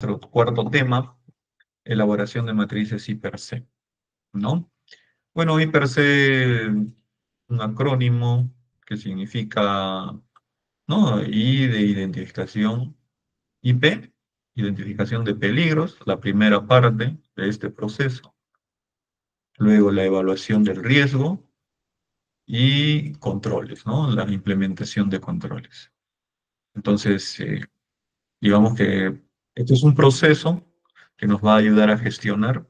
Nuestro cuarto tema, elaboración de matrices I per C, ¿no? Bueno, I per C, un acrónimo que significa, ¿no? I de identificación, IP, identificación de peligros, la primera parte de este proceso. Luego la evaluación del riesgo y controles, ¿no? La implementación de controles. Entonces, digamos que esto es un proceso que nos va a ayudar a gestionar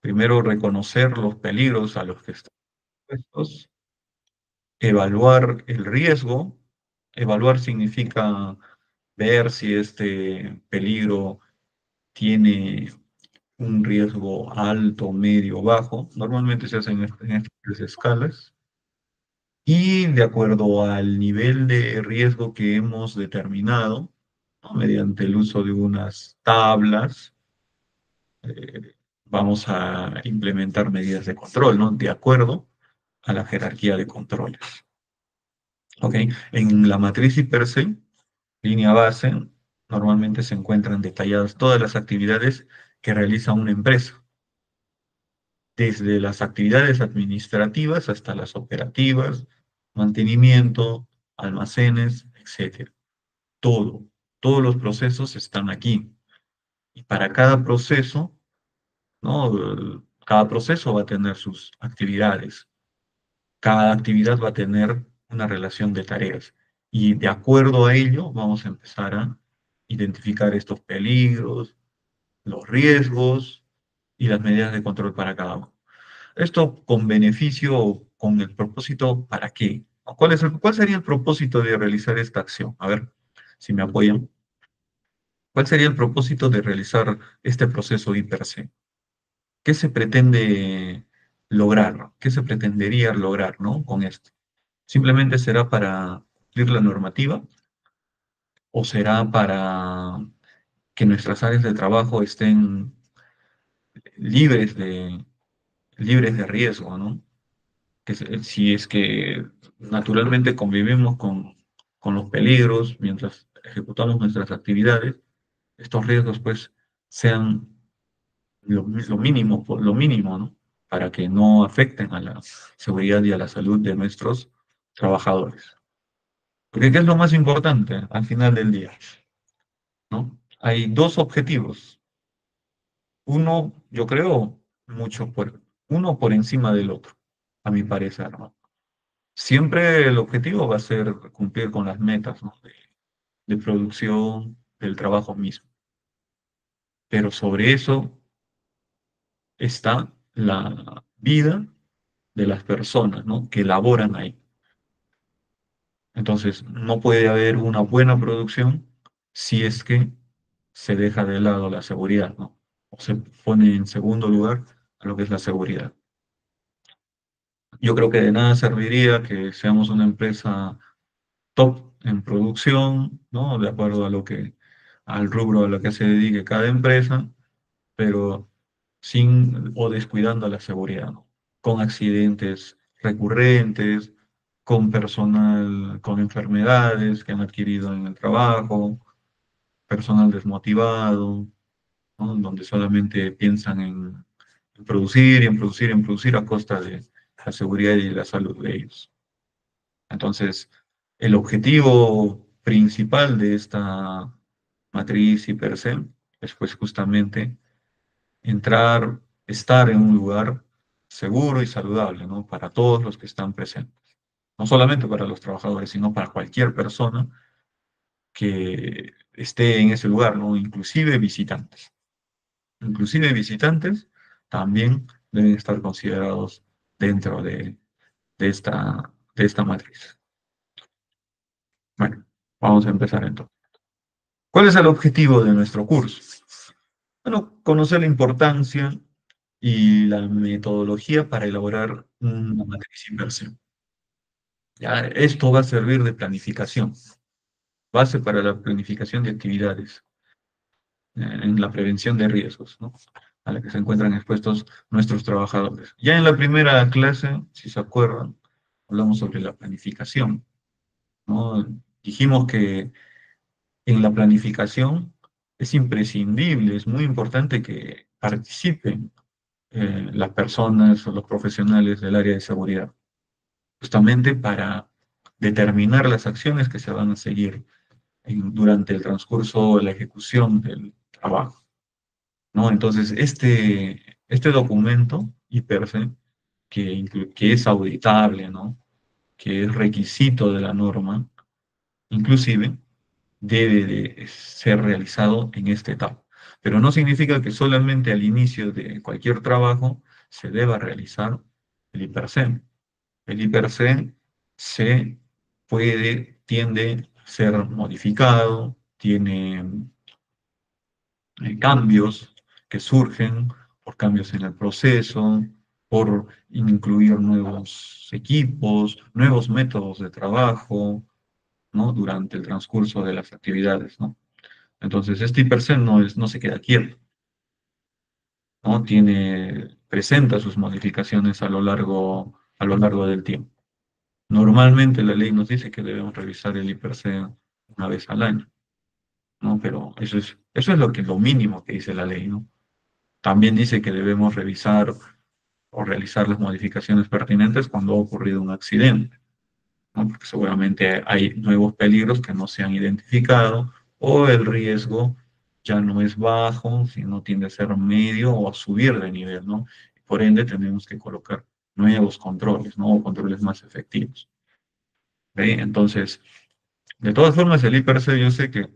primero reconocer los peligros a los que están expuestos, evaluar el riesgo. Evaluar significa ver si este peligro tiene un riesgo alto, medio, bajo. Normalmente se hacen en estas tres escalas. Y de acuerdo al nivel de riesgo que hemos determinado, ¿no? Mediante el uso de unas tablas, eh, vamos a implementar medidas de control, ¿no? De acuerdo a la jerarquía de controles. ¿Ok? En la matriz I per se, línea base, normalmente se encuentran detalladas todas las actividades que realiza una empresa, desde las actividades administrativas hasta las operativas, mantenimiento, almacenes, etcétera. Todo, todos los procesos están aquí. Y para cada proceso, ¿no? Cada proceso va a tener sus actividades. Cada actividad va a tener una relación de tareas. Y de acuerdo a ello, vamos a empezar a identificar estos peligros, los riesgos y las medidas de control para cada uno. Esto con beneficio o con el propósito, ¿para qué? ¿Cuál sería el propósito de realizar esta acción? A ver, si me apoyan. ¿Cuál sería el propósito de realizar este proceso I per se? ¿Qué se pretende lograr? ¿Qué se pretendería lograr, ¿no? Con esto. ¿Simplemente será para cumplir la normativa o será para que nuestras áreas de trabajo estén libres de, libres de riesgo, ¿no? Si es que naturalmente convivimos con los peligros mientras ejecutamos nuestras actividades, estos riesgos pues sean lo mínimo, ¿no? Para que no afecten a la seguridad y a la salud de nuestros trabajadores. Porque ¿qué es lo más importante al final del día? ¿No? Hay dos objetivos. Uno, yo creo, uno por encima del otro, a mi parecer, ¿no? Siempre el objetivo va a ser cumplir con las metas, ¿no? De producción del trabajo mismo. Pero sobre eso está la vida de las personas, ¿no? Que laboran ahí. Entonces, no puede haber una buena producción si es que se deja de lado la seguridad, ¿no? O se pone en segundo lugar a lo que es la seguridad. Yo creo que de nada serviría que seamos una empresa top en producción, ¿no? De acuerdo a al rubro a lo que se dedique cada empresa, pero sin o descuidando la seguridad, ¿no? Con accidentes recurrentes, con personal con enfermedades que han adquirido en el trabajo, personal desmotivado, ¿no? Donde solamente piensan en producir y en producir y en producir a costa de la seguridad y la salud de ellos. Entonces, el objetivo principal de esta matriz I per se es pues justamente estar en un lugar seguro y saludable, ¿no? Para todos los que están presentes. No solamente para los trabajadores, sino para cualquier persona que esté en ese lugar, ¿no? Inclusive visitantes. Inclusive visitantes también deben estar considerados dentro de esta matriz. Bueno, vamos a empezar entonces. ¿Cuál es el objetivo de nuestro curso? Bueno, conocer la importancia y la metodología para elaborar una matriz inversión. Ya, esto va a servir de planificación, base para la planificación de actividades en la prevención de riesgos, ¿no? A la que se encuentran expuestos nuestros trabajadores. Ya en la primera clase, si se acuerdan, hablamos sobre la planificación, ¿no? Dijimos que En la planificación es imprescindible, es muy importante que participen las personas o los profesionales del área de seguridad, justamente para determinar las acciones que se van a seguir durante el transcurso de la ejecución del trabajo, ¿no? Entonces, este documento, IPERSE, que es auditable, ¿no? Que es requisito de la norma, inclusive, debe de ser realizado en esta etapa. Pero no significa que solamente al inicio de cualquier trabajo se deba realizar el IPERSE. El IPERSE se tiende a ser modificado, tiene cambios que surgen por cambios en el proceso, por incluir nuevos equipos, nuevos métodos de trabajo, ¿no? Durante el transcurso de las actividades, ¿no? Entonces, este hipercel no se queda quieto, ¿no? Presenta sus modificaciones a lo largo del tiempo. Normalmente la ley nos dice que debemos revisar el hipercel una vez al año, ¿no? Pero eso es lo mínimo que dice la ley, ¿no? También dice que debemos revisar o realizar las modificaciones pertinentes cuando ha ocurrido un accidente, ¿no? Porque seguramente hay nuevos peligros que no se han identificado o el riesgo ya no es bajo, sino tiende a ser medio o a subir de nivel, ¿no? Por ende, tenemos que colocar nuevos controles, ¿no? O controles más efectivos. ¿Ok? Entonces, de todas formas, el IPRC yo sé que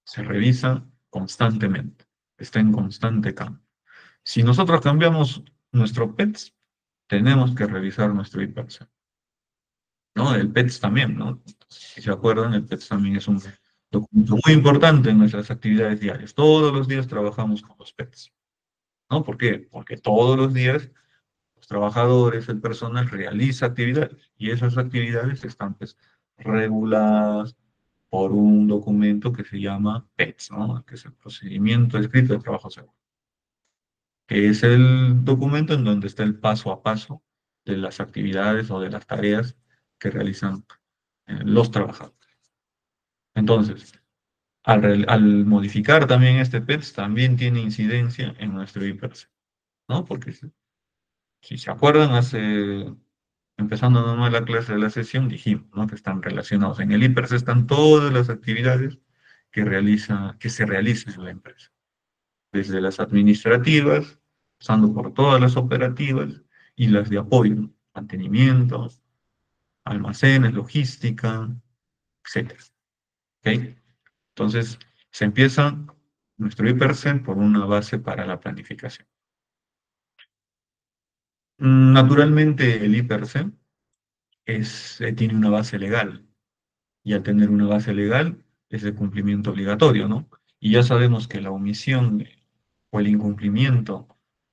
se revisa constantemente, está en constante cambio. Si nosotros cambiamos nuestro PETS, tenemos que revisar nuestro IPRC, ¿no? El PETS también, ¿no? Si se acuerdan, el PETS también es un documento muy importante en nuestras actividades diarias. Todos los días trabajamos con los PETS, ¿no? ¿Por qué? Porque todos los días los trabajadores, el personal realiza actividades y esas actividades están pues reguladas por un documento que se llama PETS, ¿no? Que es el procedimiento escrito de trabajo seguro, que es el documento en donde está el paso a paso de las actividades o de las tareas que realizan los trabajadores. Entonces, al modificar también este PETS, también tiene incidencia en nuestro IPERS, ¿no? Porque si se acuerdan, empezando nomás la clase de la sesión, dijimos, ¿no? Que están relacionados. En el IPERS están todas las actividades que se realizan en la empresa, desde las administrativas, pasando por todas las operativas y las de apoyo, ¿no? Mantenimiento, almacenes, logística, etcétera. ¿Ok? Entonces, se empieza nuestro IPERSEM por una base para la planificación. Naturalmente, el IPERSEM tiene una base legal, y al tener una base legal es de cumplimiento obligatorio, ¿no? Y ya sabemos que la omisión o el incumplimiento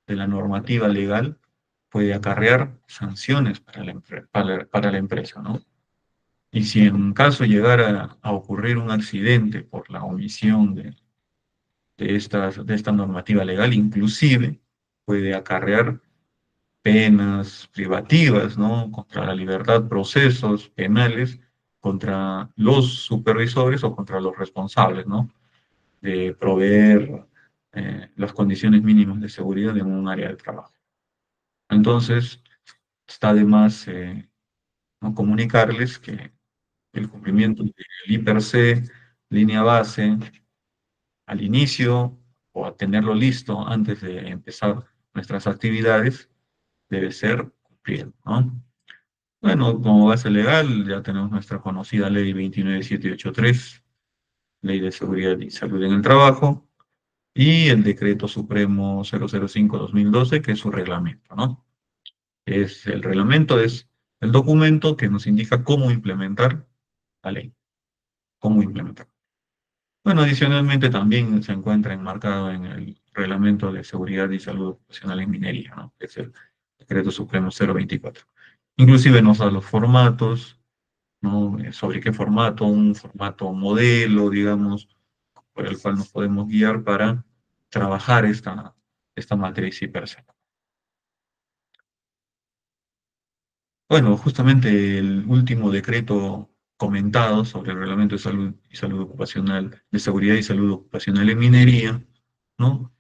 de la normativa legal puede acarrear sanciones para la empresa, ¿no? Y si en caso llegara a ocurrir un accidente por la omisión de esta normativa legal, inclusive puede acarrear penas privativas, ¿no? Contra la libertad, procesos penales contra los supervisores o contra los responsables, ¿no? De proveer las condiciones mínimas de seguridad en un área de trabajo. Entonces, está de más ¿no? Comunicarles que el cumplimiento del IPRC, línea base, al inicio o a tenerlo listo antes de empezar nuestras actividades, debe ser cumplido, ¿no? Bueno, como base legal ya tenemos nuestra conocida ley 29783, Ley de Seguridad y Salud en el Trabajo, y el Decreto Supremo 005-2012, que es su reglamento, ¿no? El reglamento es el documento que nos indica cómo implementar la ley, cómo implementar. Bueno, adicionalmente también se encuentra enmarcado en el Reglamento de Seguridad y Salud Ocupacional en Minería, ¿no? Que es el Decreto Supremo 024. Inclusive nos da los formatos, ¿no? Sobre qué formato, un formato modelo, digamos, por el cual nos podemos guiar para trabajar esta matriz hipersec. Bueno, justamente el último decreto comentados sobre el reglamento de salud y salud ocupacional, de seguridad y salud ocupacional en minería, ¿no?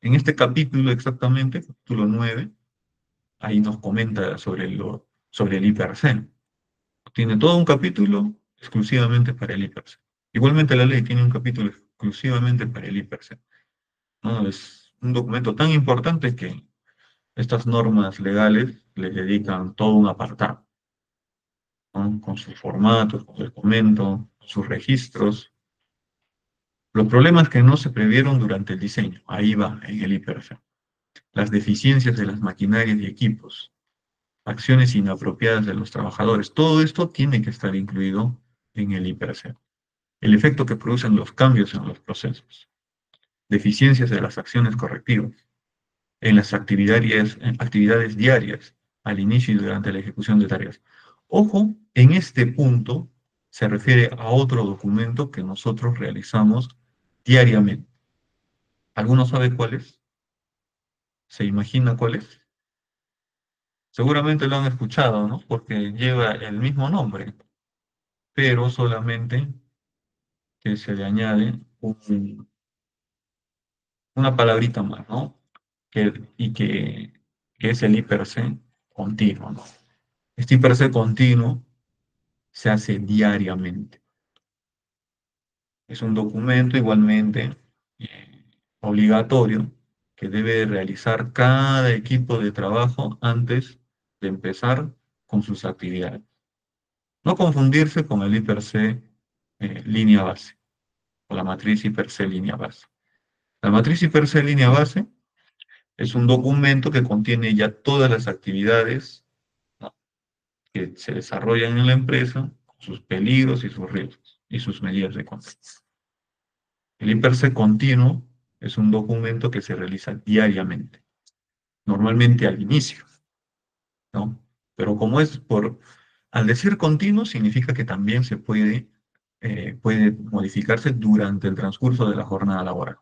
En este capítulo exactamente, capítulo 9, ahí nos comenta sobre el IPRC. Tiene todo un capítulo exclusivamente para el IPRC. Igualmente la ley tiene un capítulo exclusivamente para el IPRC, ¿no? Es un documento tan importante que estas normas legales le dedican todo un apartado, ¿no? Con sus formatos, con su documento, sus registros. Los problemas que no se previeron durante el diseño, ahí va, en el IPRC. Las deficiencias de las maquinarias y equipos, acciones inapropiadas de los trabajadores, todo esto tiene que estar incluido en el IPRC. El efecto que producen los cambios en los procesos, deficiencias de las acciones correctivas, en las actividades diarias, al inicio y durante la ejecución de tareas. Ojo, en este punto se refiere a otro documento que nosotros realizamos diariamente. ¿Alguno sabe cuál es? ¿Se imagina cuál es? Seguramente lo han escuchado, ¿no? Porque lleva el mismo nombre, pero solamente que se le añade una palabrita más, ¿no? Que es el hiperc continuo, ¿no? Este hiperc continuo se hace diariamente. Es un documento igualmente eh, obligatorio que debe realizar cada equipo de trabajo antes de empezar con sus actividades. No confundirse con el IPRC línea base o la matriz IPRC línea base. La matriz IPRC línea base es un documento que contiene ya todas las actividades, ¿no?, que se desarrollan en la empresa, sus peligros y sus riesgos y sus medidas de control. El IPRC continuo es un documento que se realiza diariamente, normalmente al inicio, ¿no? Pero al decir continuo, significa que también puede modificarse durante el transcurso de la jornada laboral,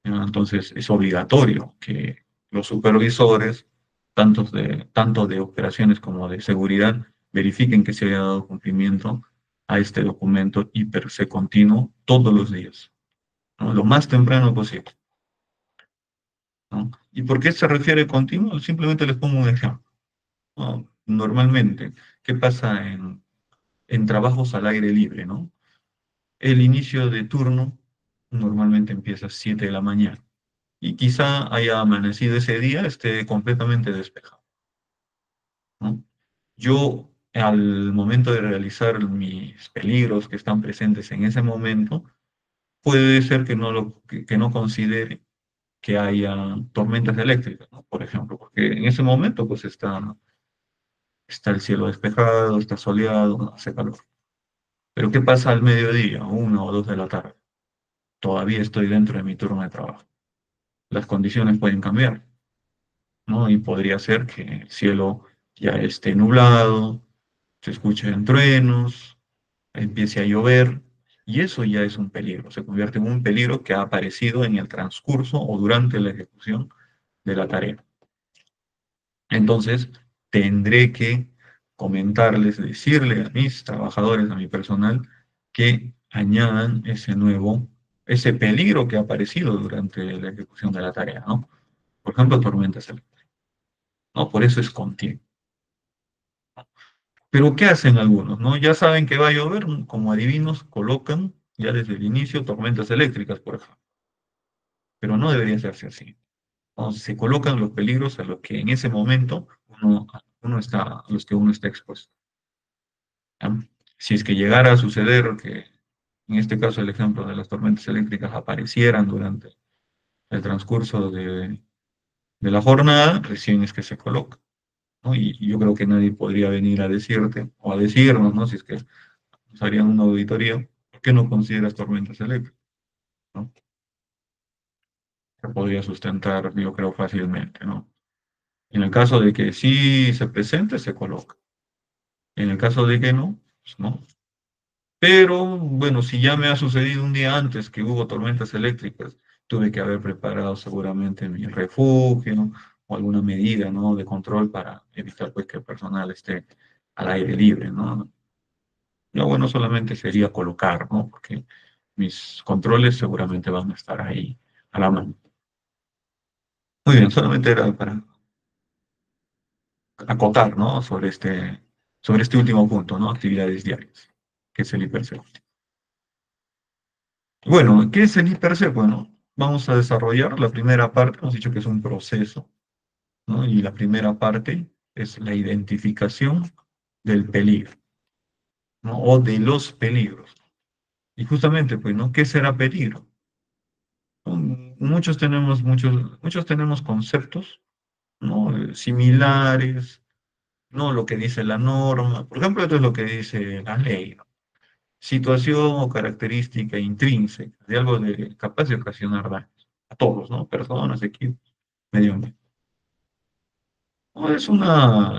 ¿no? Entonces, es obligatorio que los supervisores, tanto de operaciones como de seguridad, verifiquen que se haya dado cumplimiento a este documento IPRC continuo todos los días, ¿no? Lo más temprano posible, ¿no? ¿Y por qué se refiere continuo? Simplemente les pongo un ejemplo, ¿no? Normalmente, ¿qué pasa en trabajos al aire libre, ¿no? El inicio de turno normalmente empieza a 7 de la mañana y quizá haya amanecido ese día, esté completamente despejado, ¿no? Yo, al momento de realizar mis peligros que están presentes en ese momento, puede ser que no considere que haya tormentas eléctricas, ¿no? Por ejemplo, porque en ese momento pues está el cielo despejado, está soleado, no hace calor. Pero ¿qué pasa al mediodía, 1 o 2 de la tarde? Todavía estoy dentro de mi turno de trabajo. Las condiciones pueden cambiar, ¿no? Y podría ser que el cielo ya esté nublado, se escuchen truenos, empiece a llover, y eso ya es un peligro, se convierte en un peligro que ha aparecido en el transcurso o durante la ejecución de la tarea. Entonces, tendré que comentarles, decirle a mis trabajadores, a mi personal, que añadan ese peligro que ha aparecido durante la ejecución de la tarea, ¿no? Por ejemplo, tormentas eléctricas, ¿no? Por eso es continuo. Pero ¿qué hacen algunos, no? Ya saben que va a llover, como adivinos, colocan ya desde el inicio tormentas eléctricas, por ejemplo. Pero no debería hacerse así, ¿no? Se colocan los peligros a los que en ese momento a los que uno está expuesto, ¿ya? Si es que llegara a suceder que, en este caso, el ejemplo de las tormentas eléctricas aparecieran durante el transcurso de la jornada, recién es que se coloca, ¿no? Y yo creo que nadie podría venir a decirte o a decirnos, ¿no? Si es que nos harían una auditoría, ¿por qué no consideras tormentas eléctricas, ¿no? Se podría sustentar, yo creo, fácilmente, ¿no? En el caso de que sí se presente, se coloca. En el caso de que no, pues no. Pero bueno, si ya me ha sucedido un día antes que hubo tormentas eléctricas, tuve que haber preparado seguramente mi refugio o alguna medida, ¿no?, de control para evitar pues que el personal esté al aire libre, ¿no? Lo bueno solamente sería colocar, ¿no? Porque mis controles seguramente van a estar ahí a la mano. Muy bien, solamente era para acotar, ¿no? Sobre este último punto, ¿no? Actividades diarias, que es el hiperset. Bueno, ¿qué es el hiperset? Bueno, vamos a desarrollar la primera parte, hemos dicho que es un proceso, ¿no? Y la primera parte es la identificación del peligro, ¿no? O de los peligros. Y justamente, pues, ¿no? ¿Qué será peligro? Muchos tenemos conceptos, ¿no? Similares, ¿no? Lo que dice la norma. Por ejemplo, esto es lo que dice la ley, ¿no? Situación o característica intrínseca de algo capaz de ocasionar daños a todos, ¿no? Personas, equipos, medio ambiente. No,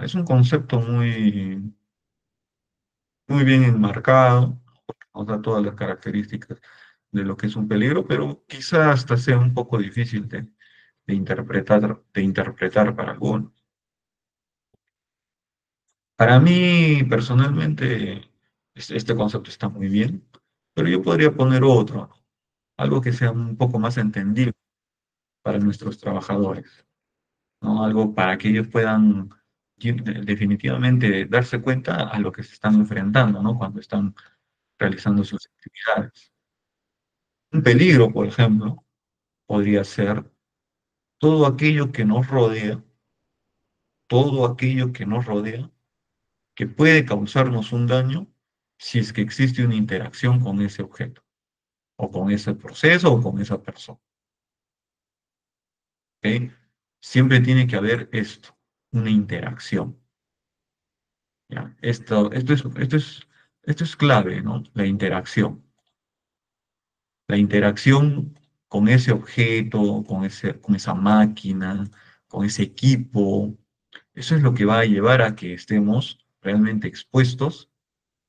es un concepto muy bien enmarcado, nos da todas las características de lo que es un peligro, pero quizás hasta sea un poco difícil de interpretar para algunos. Para mí, personalmente, este concepto está muy bien, pero yo podría poner otro, ¿no? Algo que sea un poco más entendible para nuestros trabajadores, ¿no? Algo para que ellos puedan definitivamente darse cuenta a lo que se están enfrentando, ¿no? Cuando están realizando sus actividades. Un peligro, por ejemplo, podría ser todo aquello que nos rodea, todo aquello que nos rodea, que puede causarnos un daño si es que existe una interacción con ese objeto, o con ese proceso, o con esa persona. ¿Ok? Siempre tiene que haber esto, una interacción. ¿Ya? Esto es clave, ¿no? La interacción. La interacción con ese objeto, con esa máquina, con ese equipo, eso es lo que va a llevar a que estemos realmente expuestos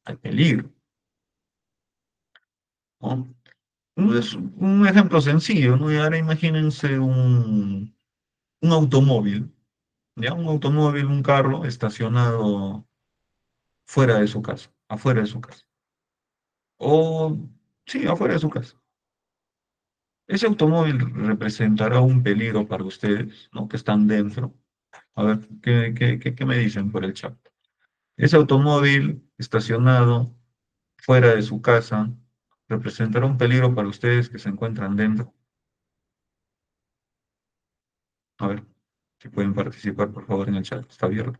al peligro, ¿no? Es un ejemplo sencillo, ¿no? Y ahora imagínense un automóvil, ¿ya? Un automóvil, un carro estacionado fuera de su casa, afuera de su casa. O, sí, afuera de su casa. Ese automóvil representará un peligro para ustedes, ¿no? Que están dentro. A ver, ¿qué me dicen por el chat? Ese automóvil estacionado fuera de su casa representará un peligro para ustedes que se encuentran dentro. A ver, si pueden participar, por favor, en el chat. Está abierto.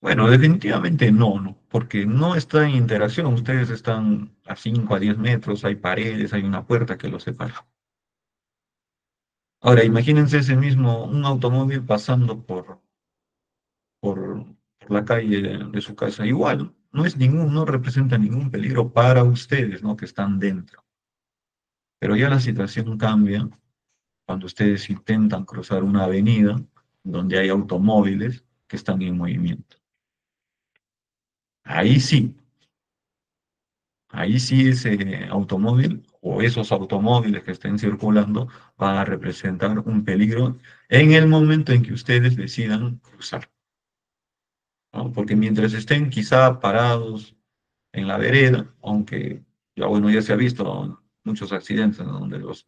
Bueno, definitivamente no, porque no está en interacción. Ustedes están a 5 a 10 metros, hay paredes, hay una puerta que los separa. Ahora, imagínense ese mismo, un automóvil pasando por la calle de su casa. Igual, no representa ningún peligro para ustedes, ¿no? Que están dentro. Pero ya la situación cambia cuando ustedes intentan cruzar una avenida donde hay automóviles que están en movimiento. Ahí sí, ahí sí ese automóvil o esos automóviles que estén circulando van a representar un peligro en el momento en que ustedes decidan cruzar, ¿no? Porque mientras estén quizá parados en la vereda, aunque ya bueno, ya se ha visto muchos accidentes, ¿no? Donde los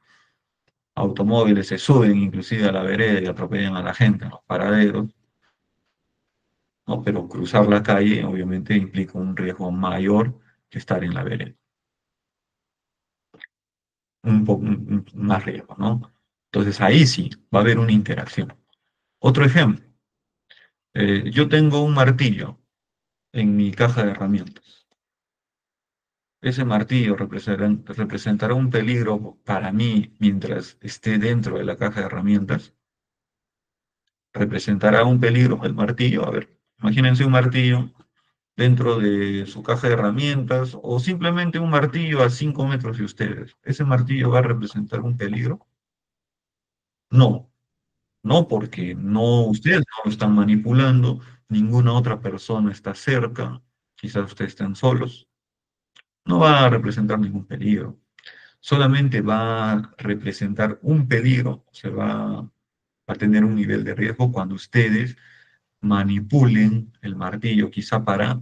automóviles se suben inclusive a la vereda y atropellan a la gente en los paraderos, ¿no? Pero cruzar la calle obviamente implica un riesgo mayor que estar en la vereda, un poco más riesgo, ¿no? Entonces ahí sí va a haber una interacción. Otro ejemplo, yo tengo un martillo en mi caja de herramientas. Ese martillo representará un peligro para mí mientras esté dentro de la caja de herramientas. Representará un peligro el martillo. A ver, imagínense un martillo dentro de su caja de herramientas o simplemente un martillo a 5 metros de ustedes. ¿Ese martillo va a representar un peligro? No, no porque no ustedes no lo están manipulando, ninguna otra persona está cerca, quizás ustedes estén solos. No va a representar ningún peligro. Solamente va a representar un peligro, a tener un nivel de riesgo cuando ustedes manipulen el martillo, quizá para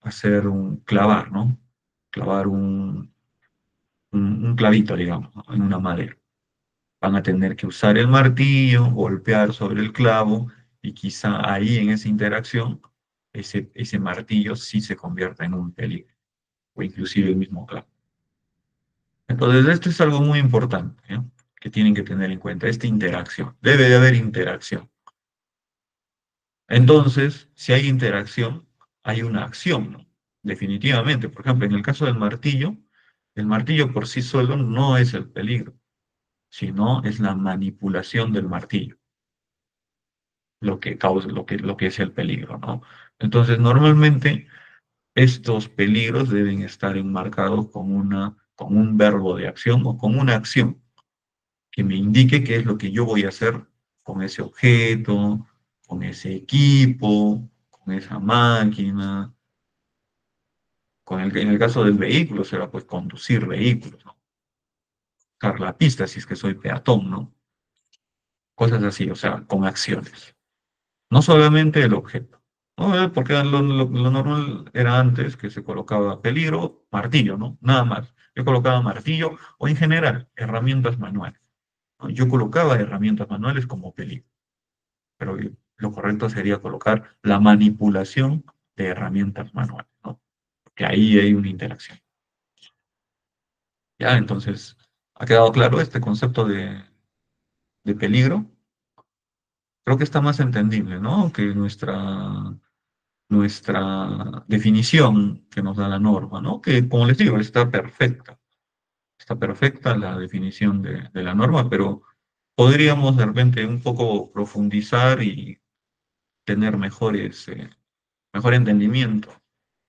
hacer un clavar, ¿no? Clavar un clavito, digamos, ¿no? En una madera. Van a tener que usar el martillo, golpear sobre el clavo y quizá ahí en esa interacción ese martillo sí se convierta en un peligro o inclusive el mismo clavo. Entonces, esto es algo muy importante, ¿no? Que tienen que tener en cuenta, esta interacción. Debe de haber interacción. Entonces, si hay interacción, hay una acción, ¿no? Definitivamente. Por ejemplo, en el caso del martillo, el martillo por sí solo no es el peligro, sino es la manipulación del martillo, lo que causa, lo que es el peligro, ¿no? Entonces, normalmente estos peligros deben estar enmarcados con un verbo de acción o con una acción que me indique qué es lo que yo voy a hacer con ese objeto, con ese equipo, con esa máquina. En el caso del vehículo será pues conducir vehículos, ¿no? Buscar la pista si es que soy peatón, ¿no? Cosas así, o sea, con acciones. No solamente el objeto, ¿no? Porque lo normal era antes que se colocaba peligro, martillo, ¿no? Nada más. Yo colocaba martillo o en general herramientas manuales, ¿no? Yo colocaba herramientas manuales como peligro, pero lo correcto sería colocar la manipulación de herramientas manuales, ¿no? Que ahí hay una interacción. Ya, entonces, ¿ha quedado claro este concepto de peligro? Creo que está más entendible, ¿no? Que nuestra definición que nos da la norma, ¿no? Que, como les digo, está perfecta la definición de la norma, pero podríamos de repente un poco profundizar y tener mejor entendimiento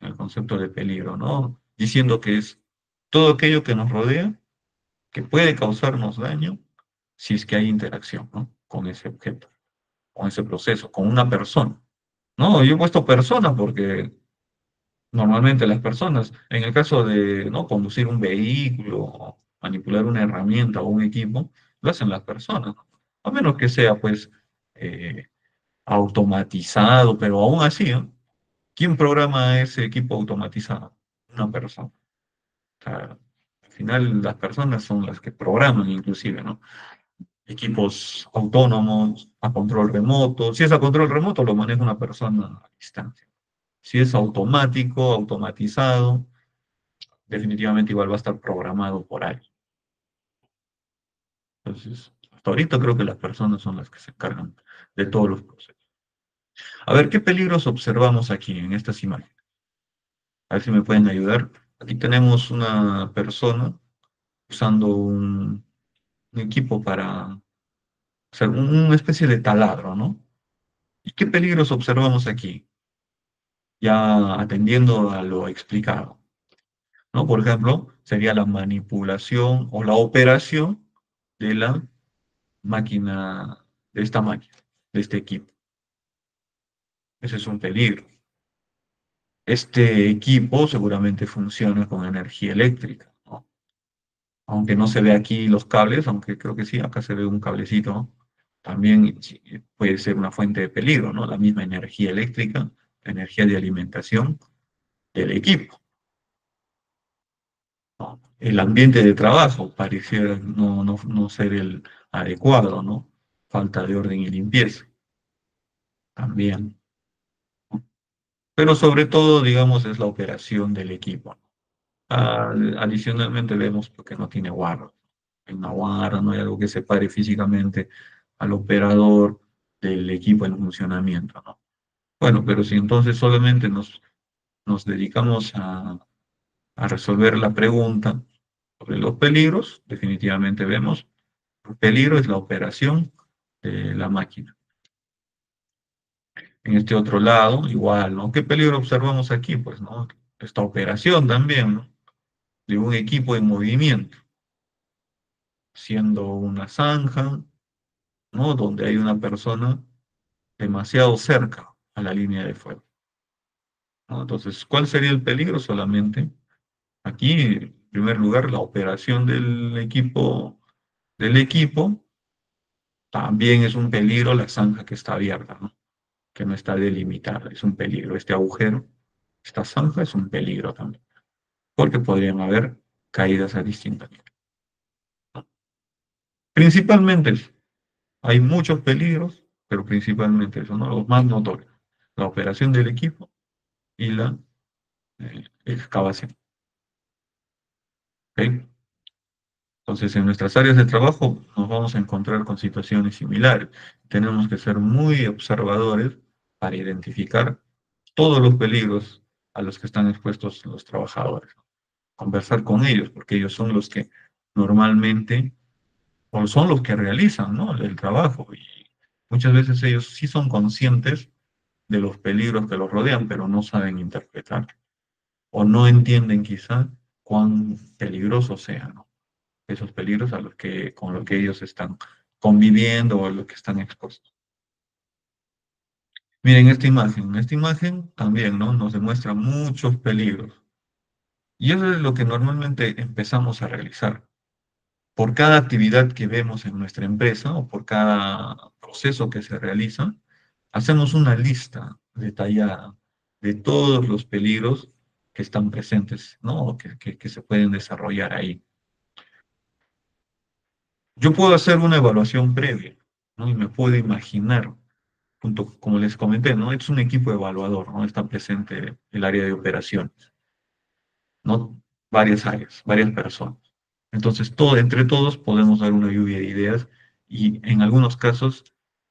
en el concepto de peligro, ¿no? Diciendo que es todo aquello que nos rodea, que puede causarnos daño si es que hay interacción, ¿no? Con ese objeto, con ese proceso, con una persona. No, yo he puesto persona porque normalmente las personas, en el caso de no conducir un vehículo, manipular una herramienta o un equipo, lo hacen las personas, ¿no? A menos que sea pues eh, automatizado, pero aún así, ¿no? ¿Quién programa ese equipo automatizado? Una persona. O sea, al final las personas son las que programan inclusive, ¿no? Equipos autónomos a control remoto. Si es a control remoto, lo maneja una persona a distancia. Si es automático, automatizado, definitivamente igual va a estar programado por alguien. Entonces, hasta ahorita creo que las personas son las que se encargan de todos los procesos. A ver, ¿qué peligros observamos aquí en estas imágenes? A ver si me pueden ayudar. Aquí tenemos una persona usando un equipo para hacer una especie de taladro, ¿no? ¿Y qué peligros observamos aquí? Ya atendiendo a lo explicado, ¿no? Por ejemplo, sería la manipulación o la operación de la máquina, de esta máquina, de este equipo. Ese es un peligro. Este equipo seguramente funciona con energía eléctrica, ¿no? Aunque no se ve aquí los cables, aunque creo que sí, acá se ve un cablecito, ¿no? También sí, puede ser una fuente de peligro, ¿no? La misma energía eléctrica, energía de alimentación del equipo, ¿no? El ambiente de trabajo pareciera no ser el adecuado, ¿no? Falta de orden y limpieza también. Pero sobre todo, digamos, es la operación del equipo. Adicionalmente vemos que no tiene guarda. En una guarda no hay algo que separe físicamente al operador del equipo en funcionamiento, ¿no? Bueno, pero si entonces solamente nos dedicamos a resolver la pregunta sobre los peligros, definitivamente vemos, el peligro es la operación de la máquina. En este otro lado, igual, ¿no? ¿Qué peligro observamos aquí? Pues, ¿no? Esta operación también, ¿no? De un equipo en movimiento, siendo una zanja, ¿no? Donde hay una persona demasiado cerca a la línea de fuego, ¿no? Entonces, ¿cuál sería el peligro? Solamente aquí, en primer lugar, la operación del equipo, también es un peligro la zanja que está abierta, ¿no? que no está delimitada. Es un peligro. Este agujero, esta zanja es un peligro también, porque podrían haber caídas a distintas alturas. Principalmente eso. Hay muchos peligros, pero principalmente eso, ¿no? Los más notorios. La operación del equipo y la excavación. ¿Ok? Entonces, en nuestras áreas de trabajo nos vamos a encontrar con situaciones similares. Tenemos que ser muy observadores para identificar todos los peligros a los que están expuestos los trabajadores. Conversar con ellos, porque ellos son los que normalmente, o son los que realizan, ¿no? El trabajo. Y muchas veces ellos sí son conscientes de los peligros que los rodean, pero no saben interpretar o no entienden quizá cuán peligrosos sean, ¿no? Esos peligros a los que, con los que ellos están conviviendo o a los que están expuestos. Miren esta imagen también, ¿no? Nos demuestra muchos peligros. Y eso es lo que normalmente empezamos a realizar. Por cada actividad que vemos en nuestra empresa o por cada proceso que se realiza, hacemos una lista detallada de todos los peligros que están presentes, ¿no? O que se pueden desarrollar ahí. Yo puedo hacer una evaluación previa, ¿no? Y me puedo imaginar, junto, como les comenté, ¿no? Es un equipo evaluador, ¿no? Está presente el área de operaciones, ¿no? Varias áreas, varias personas. Entonces, entre todos podemos dar una lluvia de ideas y en algunos casos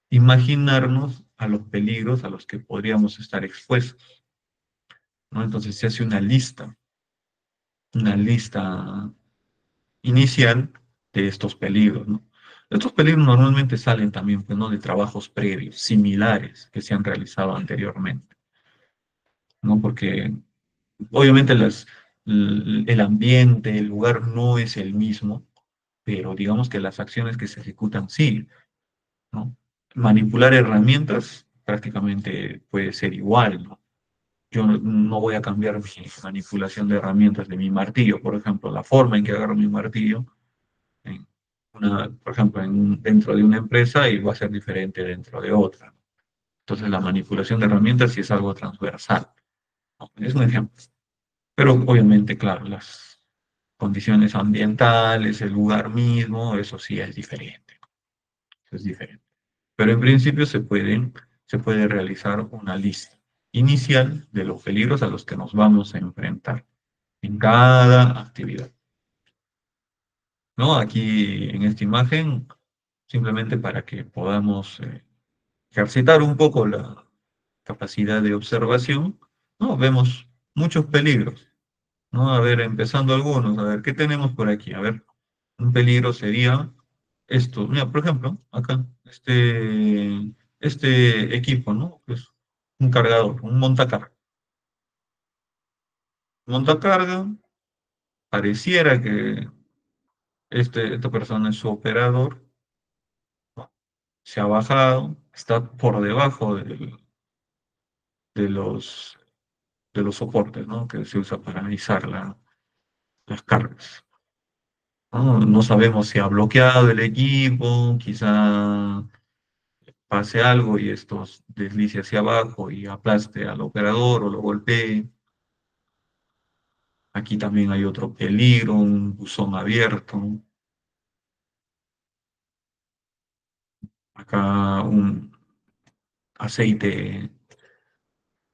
imaginarnos a los peligros a los que podríamos estar expuestos, ¿no? Entonces se hace una lista inicial de estos peligros, ¿no? Estos peligros normalmente salen también, pues, ¿no? De trabajos previos, similares, que se han realizado anteriormente, ¿no? Porque obviamente el ambiente, el lugar no es el mismo, pero digamos que las acciones que se ejecutan sí, ¿no? Manipular herramientas prácticamente puede ser igual, ¿no? Yo no voy a cambiar mi manipulación de herramientas de mi martillo, por ejemplo, la forma en que agarro mi martillo, por ejemplo, dentro de una empresa y va a ser diferente dentro de otra. Entonces, la manipulación de herramientas sí es algo transversal, ¿no? Es un ejemplo. Pero obviamente, claro, las condiciones ambientales, el lugar mismo, eso sí es diferente. Es diferente. Pero en principio se puede realizar una lista inicial de los peligros a los que nos vamos a enfrentar en cada actividad, ¿no? Aquí en esta imagen, simplemente para que podamos ejercitar un poco la capacidad de observación, ¿no? Vemos muchos peligros, ¿no? A ver, empezando algunos, a ver, ¿qué tenemos por aquí? A ver, un peligro sería esto. Mira, por ejemplo, acá, este equipo, ¿no? Es un cargador, un montacarga. Montacarga, pareciera que esta persona es su operador, ¿no? Se ha bajado, está por debajo de los, de los soportes, ¿no? Que se usa para analizar las cargas. ¿No? No sabemos si ha bloqueado el equipo, quizá pase algo y esto deslice hacia abajo y aplaste al operador o lo golpee. Aquí también hay otro peligro, un buzón abierto. Acá un aceite,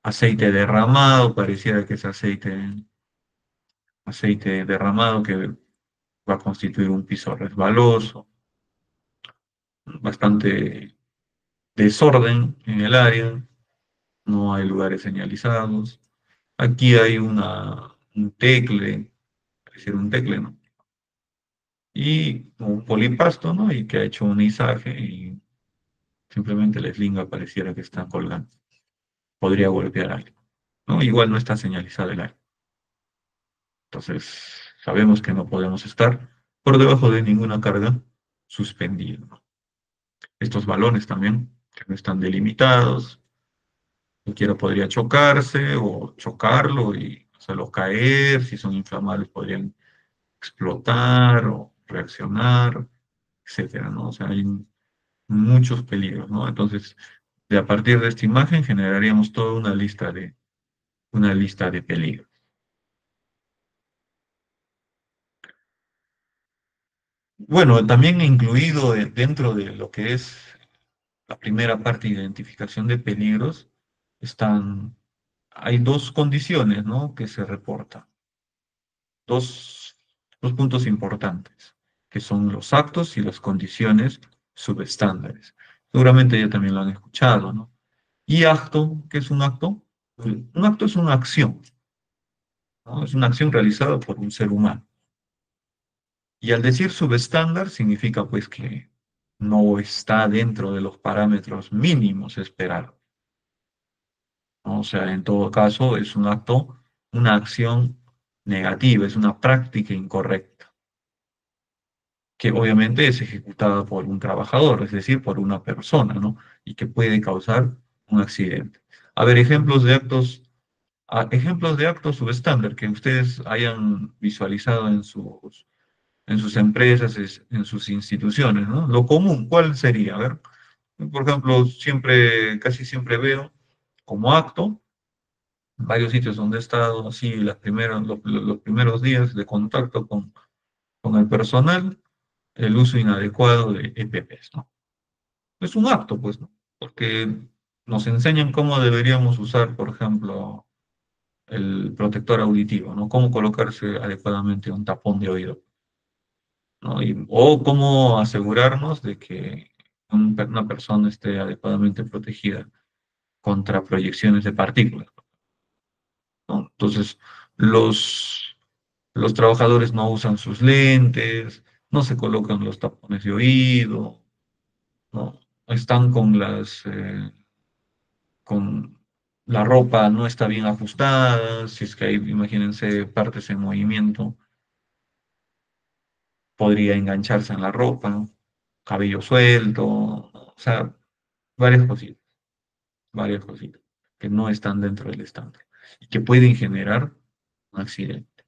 aceite derramado, pareciera que es aceite derramado que va a constituir un piso resbaloso, bastante desorden en el área, no hay lugares señalizados. Aquí hay un tecle, pareciera un tecle, ¿no? Y un polipasto, ¿no? Y que ha hecho un izaje y simplemente la eslinga pareciera que está colgando. Podría golpear a alguien, ¿no? Igual no está señalizado el área. Entonces, sabemos que no podemos estar por debajo de ninguna carga suspendida, ¿no? Estos balones también, que no están delimitados, cualquiera podría chocarse o chocarlo y hacerlo caer, si son inflamables podrían explotar o reaccionar, etcétera, ¿no? O sea, hay muchos peligros, ¿no? Entonces, Y a partir de esta imagen generaríamos toda una lista de peligros. Bueno, también incluido dentro de lo que es la primera parte de identificación de peligros, hay dos condiciones, ¿no?, que se reportan, dos, dos puntos importantes, que son los actos y las condiciones subestándares. Seguramente ya también lo han escuchado, ¿no? Y acto, ¿qué es un acto? Un acto es una acción, ¿no? Es una acción realizada por un ser humano. Y al decir subestándar significa pues que no está dentro de los parámetros mínimos esperados, ¿no? O sea, en todo caso es un acto, una acción negativa, es una práctica incorrecta, que obviamente es ejecutada por un trabajador, es decir, por una persona, ¿no? Y que puede causar un accidente. A ver, ejemplos de actos subestándar que ustedes hayan visualizado en sus empresas, en sus instituciones, ¿no? Lo común, ¿cuál sería? A ver, por ejemplo, casi siempre veo como acto, en varios sitios donde he estado, así, los primeros días de contacto con el personal, el uso inadecuado de EPPs, ¿no? Es un acto, pues, ¿no? Porque nos enseñan cómo deberíamos usar, por ejemplo, el protector auditivo, ¿no? Cómo colocarse adecuadamente un tapón de oído, ¿no? O cómo asegurarnos de que una persona esté adecuadamente protegida contra proyecciones de partículas, ¿no? Entonces, los trabajadores no usan sus lentes, no se colocan los tapones de oído, ¿no? Están con la ropa no está bien ajustada, si es que hay, imagínense, partes en movimiento, podría engancharse en la ropa, cabello suelto, o sea, varias cositas, varias cositas que no están dentro del estándar y que pueden generar un accidente,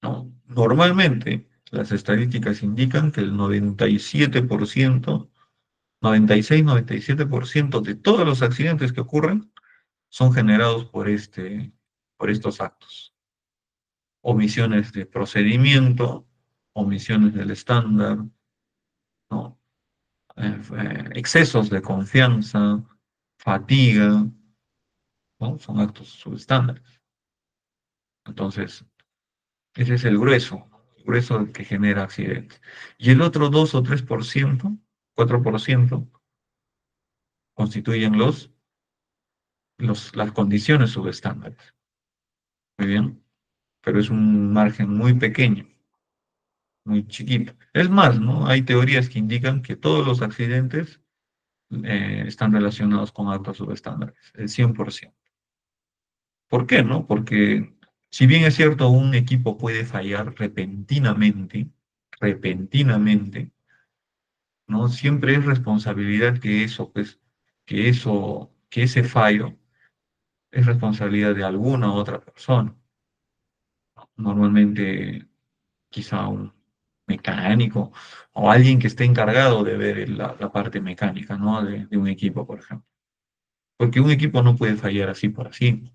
¿no? Normalmente, las estadísticas indican que el 97%, 96-97% de todos los accidentes que ocurren son generados por estos actos. Omisiones de procedimiento, omisiones del estándar, ¿no? Excesos de confianza, fatiga, ¿no? Son actos subestándares. Entonces, ese es el grueso que genera accidentes. Y el otro 2 o 3%, 4%, constituyen las condiciones subestándares. Muy bien, pero es un margen muy pequeño, muy chiquito. Es más, ¿no? Hay teorías que indican que todos los accidentes están relacionados con actos subestándares, el 100%. ¿Por qué, no? Porque si bien es cierto, un equipo puede fallar repentinamente, ¿no? Siempre es responsabilidad pues, que ese fallo es responsabilidad de alguna otra persona. Normalmente, quizá un mecánico o alguien que esté encargado de ver la parte mecánica, ¿no? De un equipo, por ejemplo. Porque un equipo no puede fallar así por así.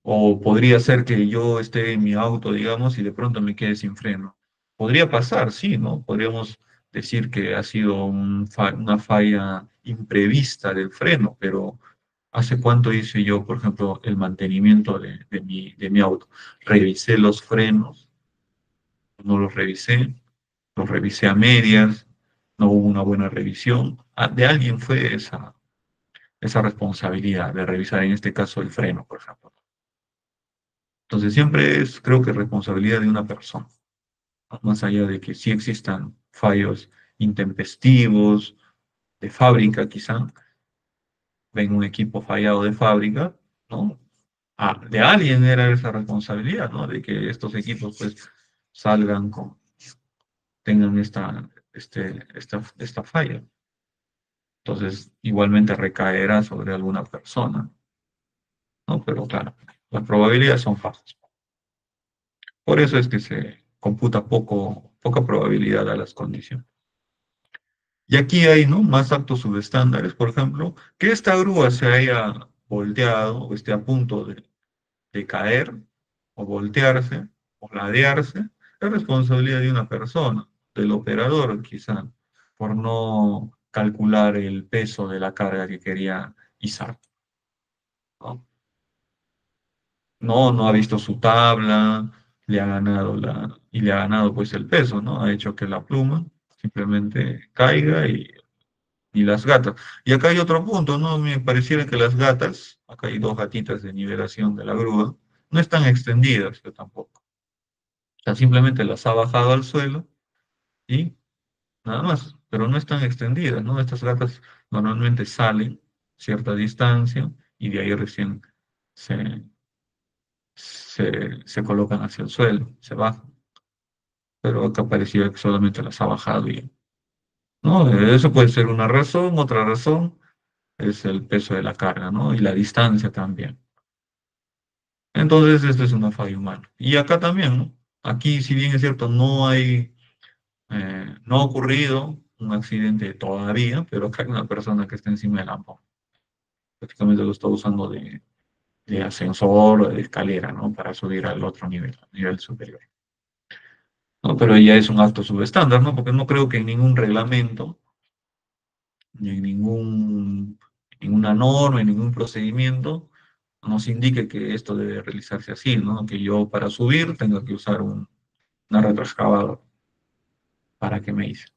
O podría ser que yo esté en mi auto, digamos, y de pronto me quede sin freno. Podría pasar, sí, ¿no? Podríamos decir que ha sido una falla imprevista del freno, pero ¿hace cuánto hice yo, por ejemplo, el mantenimiento de mi auto? Revisé los frenos, no los revisé a medias, no hubo una buena revisión. De alguien fue esa responsabilidad de revisar, en este caso, el freno, por ejemplo. Entonces siempre es, creo que, responsabilidad de una persona, ¿no? Más allá de que sí existan fallos intempestivos de fábrica, quizá, ven un equipo fallado de fábrica, ¿no? De alguien era esa responsabilidad, ¿no? De que estos equipos pues salgan tengan esta falla. Entonces, igualmente recaerá sobre alguna persona, ¿no? Pero claro, las probabilidades son bajas. Por eso es que se computa poca probabilidad a las condiciones. Y aquí hay, ¿no? Más actos subestándares, por ejemplo, que esta grúa se haya volteado o esté a punto de caer o voltearse o ladearse, es responsabilidad de una persona, del operador quizá, por no calcular el peso de la carga que quería izar, ¿no? No ha visto su tabla, le ha ganado y le ha ganado pues el peso, ¿no? Ha hecho que la pluma simplemente caiga y las gatas. Y acá hay otro punto, ¿no? Me pareciera que las gatas, acá hay dos gatitas de nivelación de la grúa, no están extendidas, yo tampoco. O sea, simplemente las ha bajado al suelo y nada más, pero no están extendidas, ¿no? Estas gatas normalmente salen cierta distancia y de ahí recién se, se colocan hacia el suelo, se bajan. Pero acá parecía que solamente las ha bajado y, ¿no? Eso puede ser una razón, otra razón es el peso de la carga, ¿no? Y la distancia también. Entonces, esto es una falla humana. Y acá también, ¿no? Aquí, si bien es cierto, no ha ocurrido un accidente todavía, pero acá hay una persona que está encima del ambón. Prácticamente lo está usando de ascensor o de escalera, ¿no? Para subir al otro nivel, al nivel superior. ¿No? Pero ya es un acto subestándar, ¿no? Porque no creo que en ningún reglamento, ni en ninguna norma, en ningún procedimiento, nos indique que esto debe realizarse así, ¿no? Que yo para subir tenga que usar una retroexcavadora para que me hice.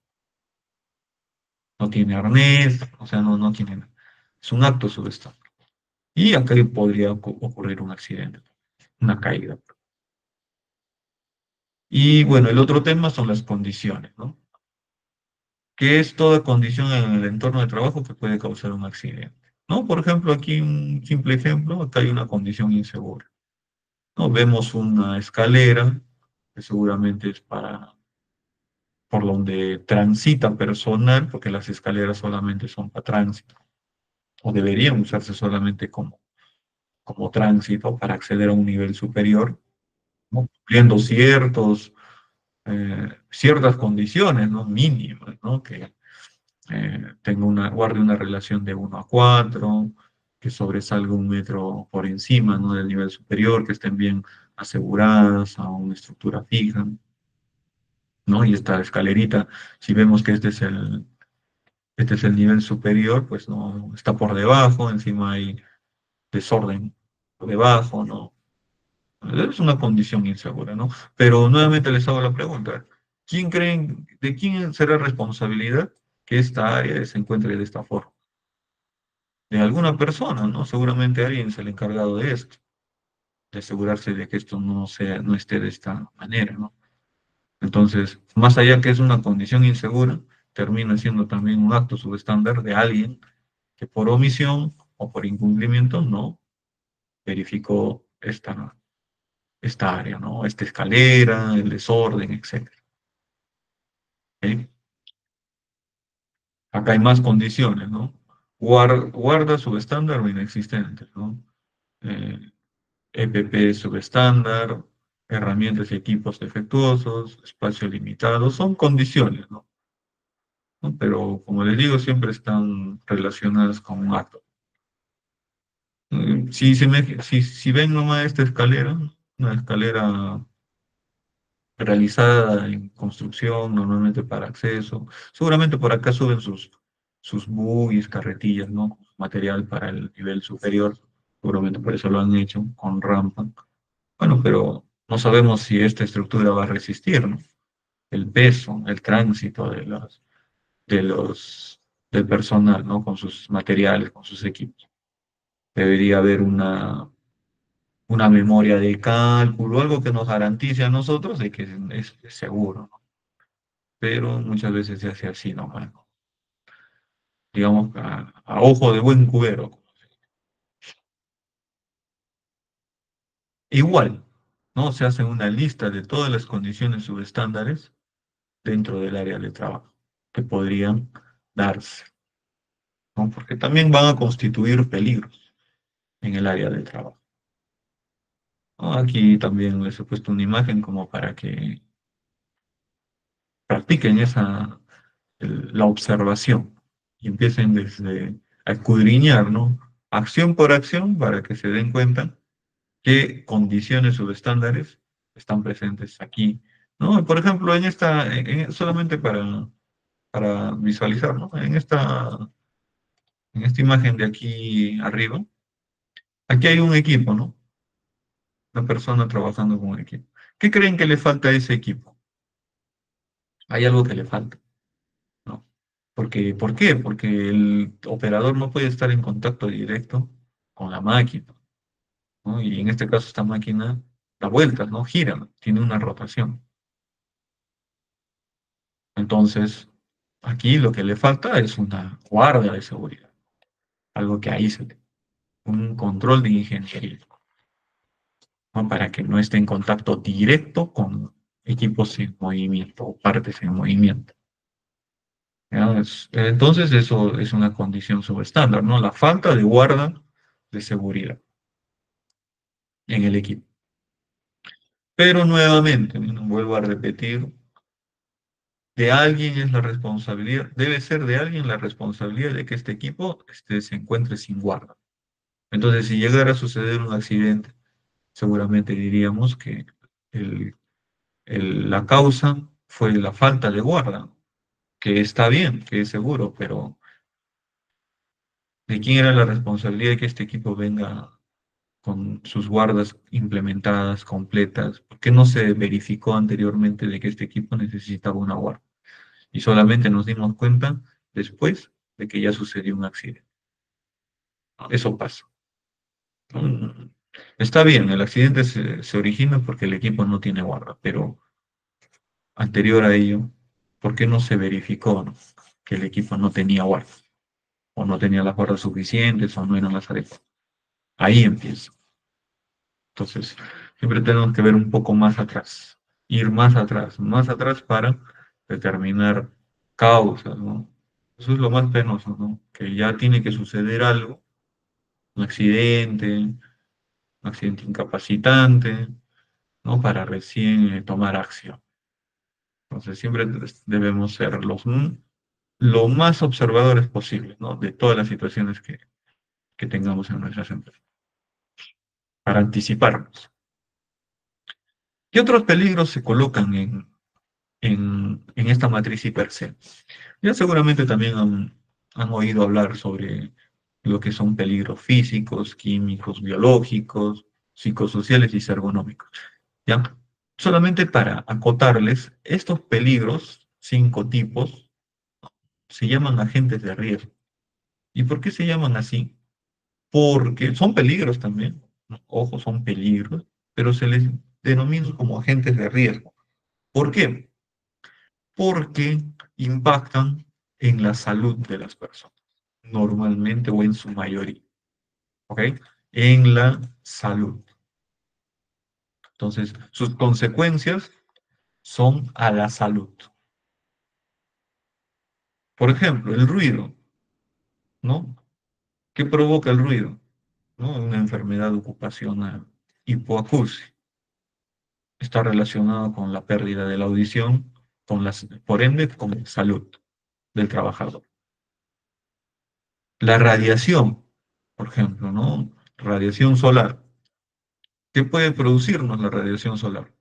No tiene arnés, o sea, no tiene nada. Es un acto subestándar. Y acá podría ocurrir un accidente, una caída. Y bueno, el otro tema son las condiciones, ¿no? Que es toda condición en el entorno de trabajo que puede causar un accidente, ¿no? Por ejemplo, aquí un simple ejemplo, acá hay una condición insegura, ¿no? Vemos una escalera que seguramente es por donde transita personal, porque las escaleras solamente son para tránsito, o deberían usarse solamente como tránsito para acceder a un nivel superior, ¿no? Cumpliendo ciertas condiciones, ¿no? Mínimas, ¿no? Que guarde una relación de 1 a 4, que sobresalga 1 metro por encima, ¿no? Del nivel superior, que estén bien aseguradas a una estructura fija, ¿no? Y esta escalerita, si vemos que este es el nivel superior, pues no está por debajo, encima hay desorden por debajo, ¿no? Es una condición insegura, ¿no? Pero nuevamente les hago la pregunta, ¿de quién será responsabilidad que esta área se encuentre de esta forma? De alguna persona, ¿no? Seguramente alguien es el encargado de esto, de asegurarse de que esto no esté de esta manera, ¿no? Entonces, más allá que es una condición insegura, termina siendo también un acto subestándar de alguien que por omisión o por incumplimiento no verificó esta área, ¿no? Esta escalera, el desorden, etcétera. ¿Ok? Acá hay más condiciones, ¿no? Guarda subestándar o inexistente, ¿no? Eh, EPP subestándar, herramientas y equipos defectuosos, espacio limitado, son condiciones, ¿no? ¿No? Pero como les digo, siempre están relacionadas con un acto. Si ven nomás esta escalera, una escalera realizada en construcción, normalmente para acceso, seguramente por acá suben sus buggies, carretillas, ¿no? Material para el nivel superior, seguramente por eso lo han hecho con rampa. Bueno, pero no sabemos si esta estructura va a resistir, ¿no? El peso, el tránsito del personal, ¿no? Con sus materiales, con sus equipos. Debería haber una memoria de cálculo, algo que nos garantice a nosotros de que es seguro, ¿no? Pero muchas veces se hace así, ¿no? Bueno, digamos, a ojo de buen cubero. Igual, ¿no? Se hace una lista de todas las condiciones subestándares dentro del área de trabajo que podrían darse, ¿no? Porque también van a constituir peligros en el área de trabajo, ¿no? Aquí también les he puesto una imagen como para que practiquen la observación y empiecen desde a escudriñar, ¿no? Acción por acción para que se den cuenta qué condiciones o estándares están presentes aquí, ¿no? Por ejemplo, solamente para visualizar, ¿no? En esta imagen de aquí arriba, aquí hay un equipo, ¿no? Una persona trabajando con un equipo. ¿Qué creen que le falta a ese equipo? Hay algo que le falta, ¿no? ¿Por qué? Porque el operador no puede estar en contacto directo con la máquina, ¿no? Y en este caso esta máquina da vueltas, ¿no? Gira, ¿no? Tiene una rotación. Entonces, aquí lo que le falta es una guardia de seguridad, algo que aísle, un control de ingeniería, ¿no? Para que no esté en contacto directo con equipos en movimiento o partes en movimiento. ¿Ya? Entonces, eso es una condición subestándar, ¿no? La falta de guarda de seguridad en el equipo. Pero nuevamente, ¿no? Vuelvo a repetir, de alguien es la responsabilidad, debe ser de alguien la responsabilidad de que este equipo se encuentre sin guarda. Entonces, si llegara a suceder un accidente, seguramente diríamos que el- la causa fue la falta de guarda, que está bien, que es seguro, pero ¿de quién era la responsabilidad de que este equipo venga con sus guardas implementadas, completas? ¿Por qué no se verificó anteriormente de que este equipo necesitaba una guarda? Y solamente nos dimos cuenta después de que ya sucedió un accidente. Eso pasa. Mm, Está bien, el accidente se origina porque el equipo no tiene guarda, pero anterior a ello, ¿por qué no se verificó, no? Que el equipo no tenía guarda, o no tenía las guardas suficientes, o no eran las adecuadas? Ahí empieza. Entonces, siempre tenemos que ver un poco más atrás, ir más atrás para determinar causas, ¿no? Eso es lo más penoso, ¿no? Que ya tiene que suceder algo, un accidente incapacitante, ¿no? Para recién tomar acción. Entonces, siempre debemos ser lo más observadores posible, ¿no? De todas las situaciones que tengamos en nuestras empresas, para anticiparnos. ¿Qué otros peligros se colocan en esta matriz hipercel? Ya seguramente también han oído hablar sobre lo que son peligros físicos, químicos, biológicos, psicosociales y ergonómicos. ¿Ya? Solamente para acotarles, estos peligros, 5 tipos, se llaman agentes de riesgo. ¿Y por qué se llaman así? Porque son peligros también, ¿no? Ojo, son peligros, pero se les denomina como agentes de riesgo. ¿Por qué? Porque impactan en la salud de las personas, normalmente o en su mayoría, ¿ok? En la salud. Entonces, sus consecuencias son a la salud. Por ejemplo, el ruido, ¿no? ¿Qué provoca el ruido? ¿No? Una enfermedad ocupacional, hipoacusia. Está relacionado con la pérdida de la audición, por ende, con la salud del trabajador. La radiación, por ejemplo, ¿no? Radiación solar. ¿Qué puede producirnos la radiación solar?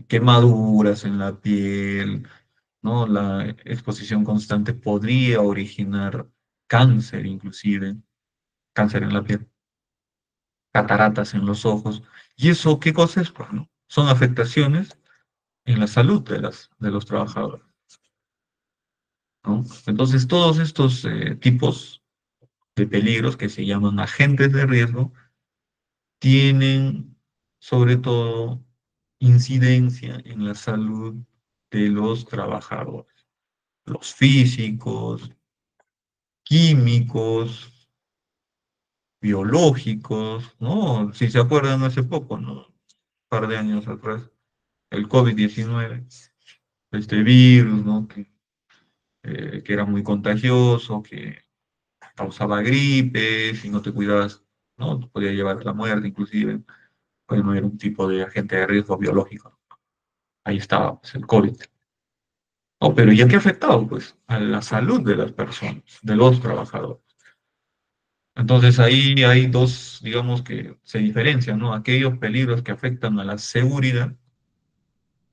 Quemaduras en la piel, ¿no? La exposición constante podría originar cáncer, inclusive, cáncer en la piel, cataratas en los ojos. ¿Y eso qué cosa es? Pues, ¿no? Son afectaciones en la salud de los trabajadores, ¿no? Entonces, todos estos tipos de peligros que se llaman agentes de riesgo tienen sobre todo incidencia en la salud de los trabajadores, los físicos, químicos, biológicos, ¿no? Si se acuerdan hace poco, ¿no? Un par de años atrás, el COVID-19, este virus, ¿no? Que era muy contagioso, que causaba gripe, si no te cuidabas, ¿no? Te podía llevar a la muerte, inclusive. Pues no era un tipo de agente de riesgo biológico. Ahí estaba, pues, el COVID. Oh, pero ¿ya qué ha afectado? Pues a la salud de las personas, de los trabajadores. Entonces ahí hay dos, digamos que se diferencian, ¿no? Aquellos peligros que afectan a la seguridad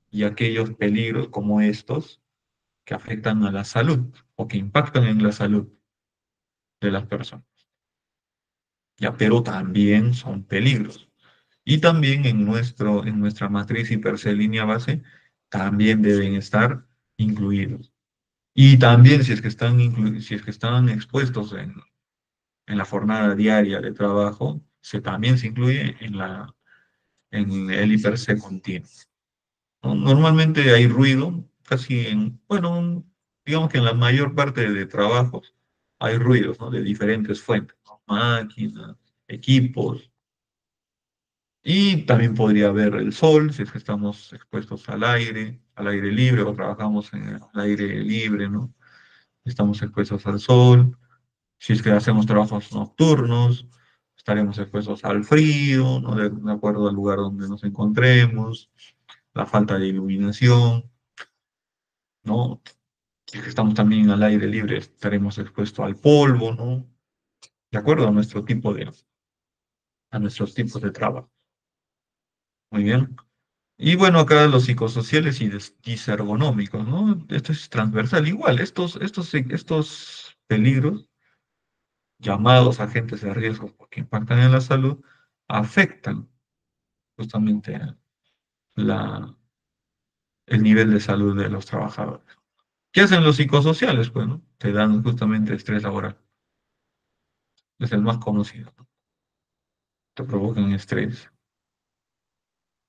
y aquellos peligros como estos que afectan a la salud o que impactan en la salud de las personas. Ya, pero también son peligros. Y también en nuestra matriz y per se línea base, también deben estar incluidos. Y también si es que si es que están expuestos en la jornada diaria de trabajo, también se incluye en el I per se continuo. ¿No? Normalmente hay ruido, casi bueno, digamos que en la mayor parte de trabajos hay ruidos, ¿no? De diferentes fuentes, ¿no? Máquinas, equipos, y también podría haber el sol, si es que estamos expuestos al aire libre o trabajamos en el aire libre, ¿no? Estamos expuestos al sol. Si es que hacemos trabajos nocturnos, estaremos expuestos al frío, ¿no? De acuerdo al lugar donde nos encontremos, la falta de iluminación, ¿no? Si es que estamos también al aire libre, estaremos expuestos al polvo, ¿no? De acuerdo a nuestros tipos de trabajo. Muy bien. Y bueno, acá los psicosociales y disergonómicos, ¿no? Esto es transversal. Igual, estos peligros, llamados agentes de riesgo porque impactan en la salud, afectan justamente la, el nivel de salud de los trabajadores. ¿Qué hacen los psicosociales? Pues, ¿no? Te dan justamente estrés laboral. Es el más conocido, ¿no? Te provocan estrés.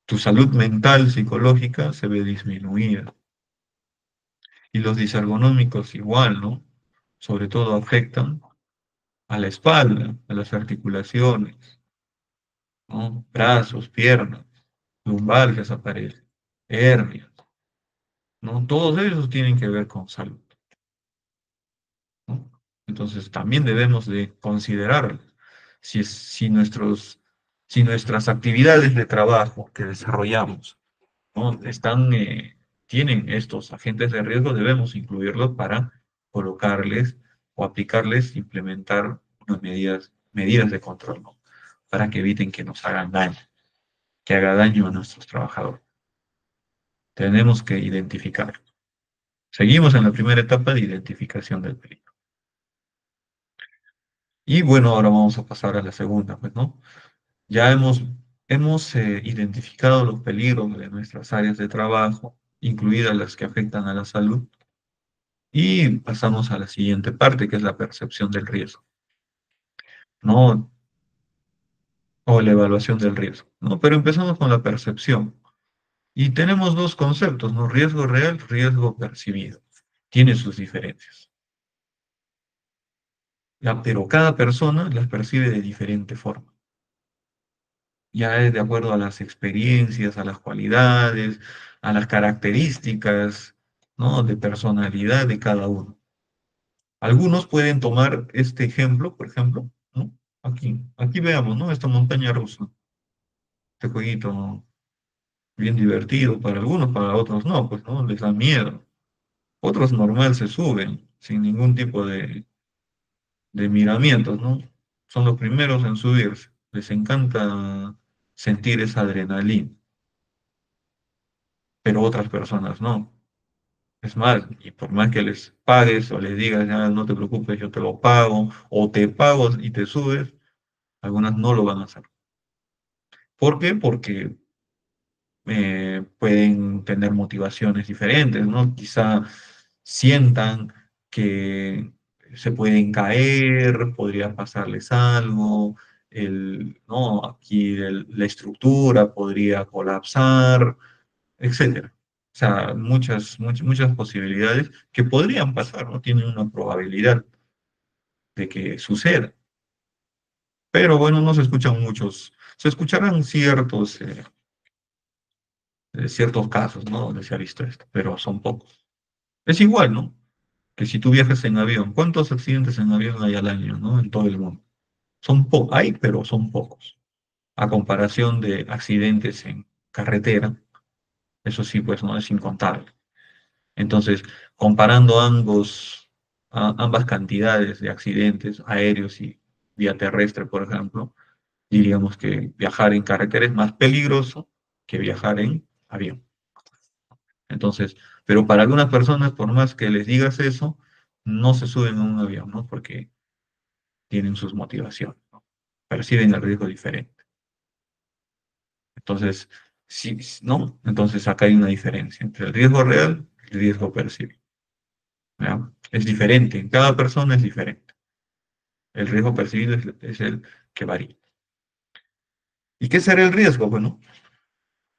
Tu salud mental, psicológica, se ve disminuida. Y los disergonómicos igual, ¿no? Sobre todo afectan a la espalda, a las articulaciones, ¿no? Brazos, piernas, lumbar desaparece, hernias, ¿no? Todos ellos tienen que ver con salud, ¿no? Entonces también debemos de considerar si nuestras actividades de trabajo que desarrollamos, ¿no? Tienen estos agentes de riesgo, debemos incluirlos para colocarles o aplicarles, implementar unas medidas de control, ¿no? Para que eviten que nos hagan daño, que haga daño a nuestros trabajadores. Tenemos que identificar. Seguimos en la primera etapa de identificación del peligro. Y bueno, ahora vamos a pasar a la segunda, pues, ¿no? Ya hemos identificado los peligros de nuestras áreas de trabajo, incluidas las que afectan a la salud. Y pasamos a la siguiente parte, que es la percepción del riesgo, ¿no? O la evaluación del riesgo, ¿no? Pero empezamos con la percepción. Y tenemos dos conceptos, ¿no? Riesgo real, riesgo percibido. Tiene sus diferencias. Ya, pero cada persona las percibe de diferente forma. Ya es de acuerdo a las experiencias, a las cualidades, a las características, ¿no? De personalidad de cada uno. Algunos pueden tomar este ejemplo, por ejemplo, ¿no? Aquí veamos, ¿no? Esta montaña rusa, este jueguito, ¿no? Bien divertido para algunos, para otros no, pues, ¿no? Les da miedo. Otros normal se suben sin ningún tipo de miramientos, ¿no? Son los primeros en subirse. Les encanta sentir esa adrenalina, pero otras personas no. Es más, y por más que les pagues o les digas, "Ah, no te preocupes, yo te lo pago, o te pago y te subes", algunas no lo van a hacer. ¿Por qué? Porque pueden tener motivaciones diferentes, ¿no? Quizá sientan que se pueden caer, podría pasarles algo, ¿no? Aquí la estructura podría colapsar, etcétera. O sea, muchas posibilidades que podrían pasar, ¿no? Tienen una probabilidad de que suceda. Pero bueno, no se escuchan muchos, se escucharán ciertos casos, ¿no? Donde se ha visto esto, pero son pocos. Es igual, ¿no? Que si tú viajas en avión, ¿cuántos accidentes en avión hay al año, ¿no? En todo el mundo. Hay, pero son pocos. A comparación de accidentes en carretera, eso sí, pues no es incontable. Entonces, comparando ambas cantidades de accidentes aéreos y vía terrestre, por ejemplo, diríamos que viajar en carretera es más peligroso que viajar en avión. Entonces, pero para algunas personas, por más que les digas eso, no se suben a un avión, ¿no? Porque tienen sus motivaciones, ¿no? Perciben el riesgo diferente. Entonces, sí, ¿no? Entonces acá hay una diferencia entre el riesgo real y el riesgo percibido. ¿Ya? Es diferente, en cada persona es diferente. El riesgo percibido es el que varía. ¿Y qué será el riesgo? Bueno,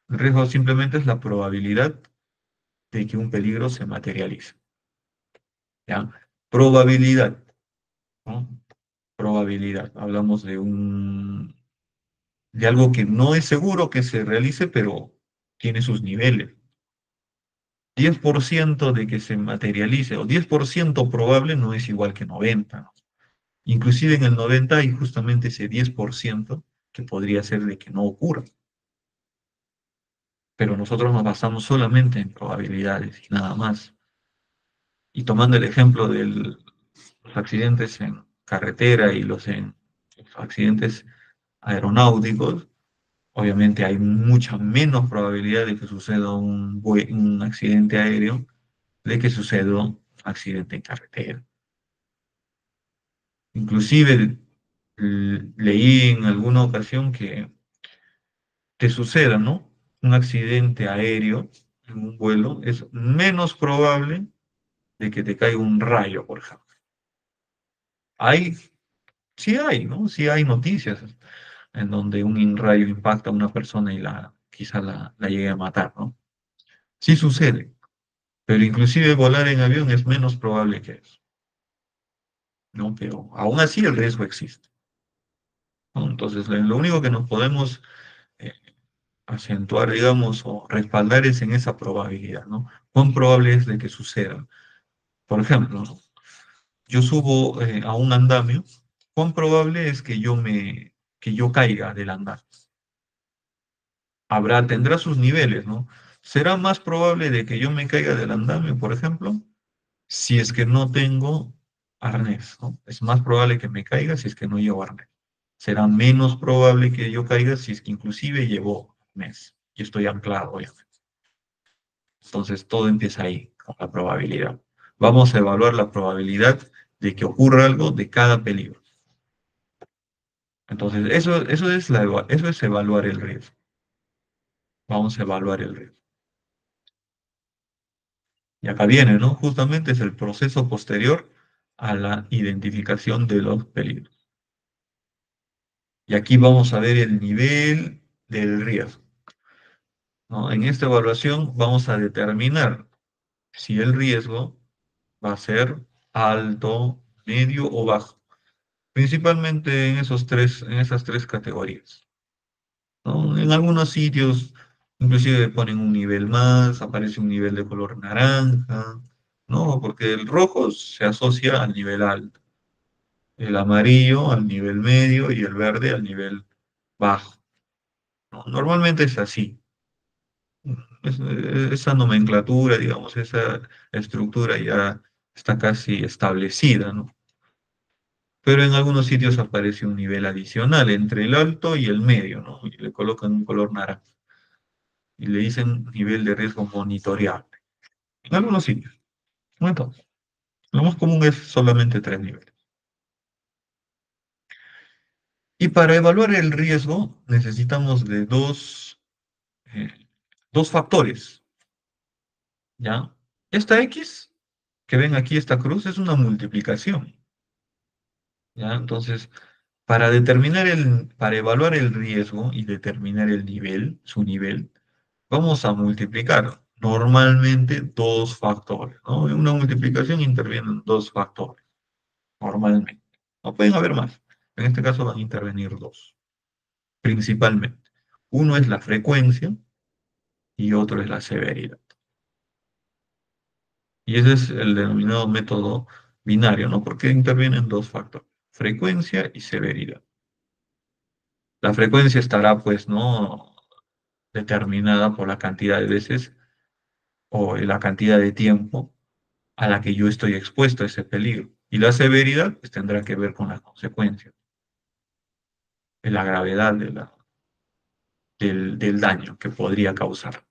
el riesgo simplemente es la probabilidad de que un peligro se materialice. ¿Ya? Probabilidad, ¿no? Probabilidad. Hablamos de algo que no es seguro que se realice, pero tiene sus niveles. 10% de que se materialice o 10% probable no es igual que 90, ¿no? Inclusive en el 90 hay justamente ese 10% que podría ser de que no ocurra, pero nosotros nos basamos solamente en probabilidades y nada más. Y tomando el ejemplo de los accidentes en carretera y los accidentes aeronáuticos, obviamente hay mucha menos probabilidad de que suceda un accidente aéreo de que suceda un accidente en carretera. Inclusive leí en alguna ocasión que te suceda, ¿no? Un accidente aéreo en un vuelo es menos probable de que te caiga un rayo, por ejemplo. Hay, sí hay, ¿no? Sí hay noticias en donde un rayo impacta a una persona y quizá la llegue a matar, ¿no? Sí sucede, pero inclusive volar en avión es menos probable que eso, ¿no? Pero aún así el riesgo existe, ¿no? Entonces, lo único que nos podemos eh, acentuar, digamos, o respaldar es en esa probabilidad, ¿no? ¿Cuán probable es de que suceda? Por ejemplo, ¿no? Yo subo a un andamio, ¿cuán probable es que yo caiga del andamio? Tendrá sus niveles, ¿no? ¿Será más probable de que yo me caiga del andamio, por ejemplo, si es que no tengo arnés, ¿no? Es más probable que me caiga si es que no llevo arnés. Será menos probable que yo caiga si es que inclusive llevo arnés y estoy anclado, obviamente. Entonces todo empieza ahí, con la probabilidad. Vamos a evaluar la probabilidad de que ocurra algo de cada peligro. Entonces, eso es evaluar el riesgo. Vamos a evaluar el riesgo. Y acá viene, ¿no? Justamente es el proceso posterior a la identificación de los peligros. Y aquí vamos a ver el nivel del riesgo, ¿no? En esta evaluación vamos a determinar si el riesgo va a ser alto, medio o bajo. Principalmente en esas tres categorías, ¿no? En algunos sitios inclusive ponen un nivel más, aparece un nivel de color naranja, ¿no? Porque el rojo se asocia al nivel alto, el amarillo al nivel medio y el verde al nivel bajo, ¿no? Normalmente es así. Esa nomenclatura, digamos, esa estructura ya está casi establecida, ¿no? Pero en algunos sitios aparece un nivel adicional entre el alto y el medio, ¿no? Y le colocan un color naranja y le dicen nivel de riesgo monitoreable. En algunos sitios, no en todos. Lo más común es solamente tres niveles. Y para evaluar el riesgo necesitamos de eh, dos factores, ¿ya? Esta X, que ven aquí, esta cruz, es una multiplicación, ¿ya? Entonces, para evaluar el riesgo y determinar el nivel, su nivel, vamos a multiplicar normalmente dos factores, ¿no? En una multiplicación intervienen dos factores, normalmente. No pueden haber más. En este caso van a intervenir dos, principalmente. Uno es la frecuencia y otro es la severidad. Y ese es el denominado método binario, ¿no? Porque intervienen dos factores, frecuencia y severidad. La frecuencia estará, pues, ¿no? Determinada por la cantidad de veces o la cantidad de tiempo a la que yo estoy expuesto a ese peligro. Y la severidad pues, tendrá que ver con las consecuencias, de la gravedad del daño que podría causar,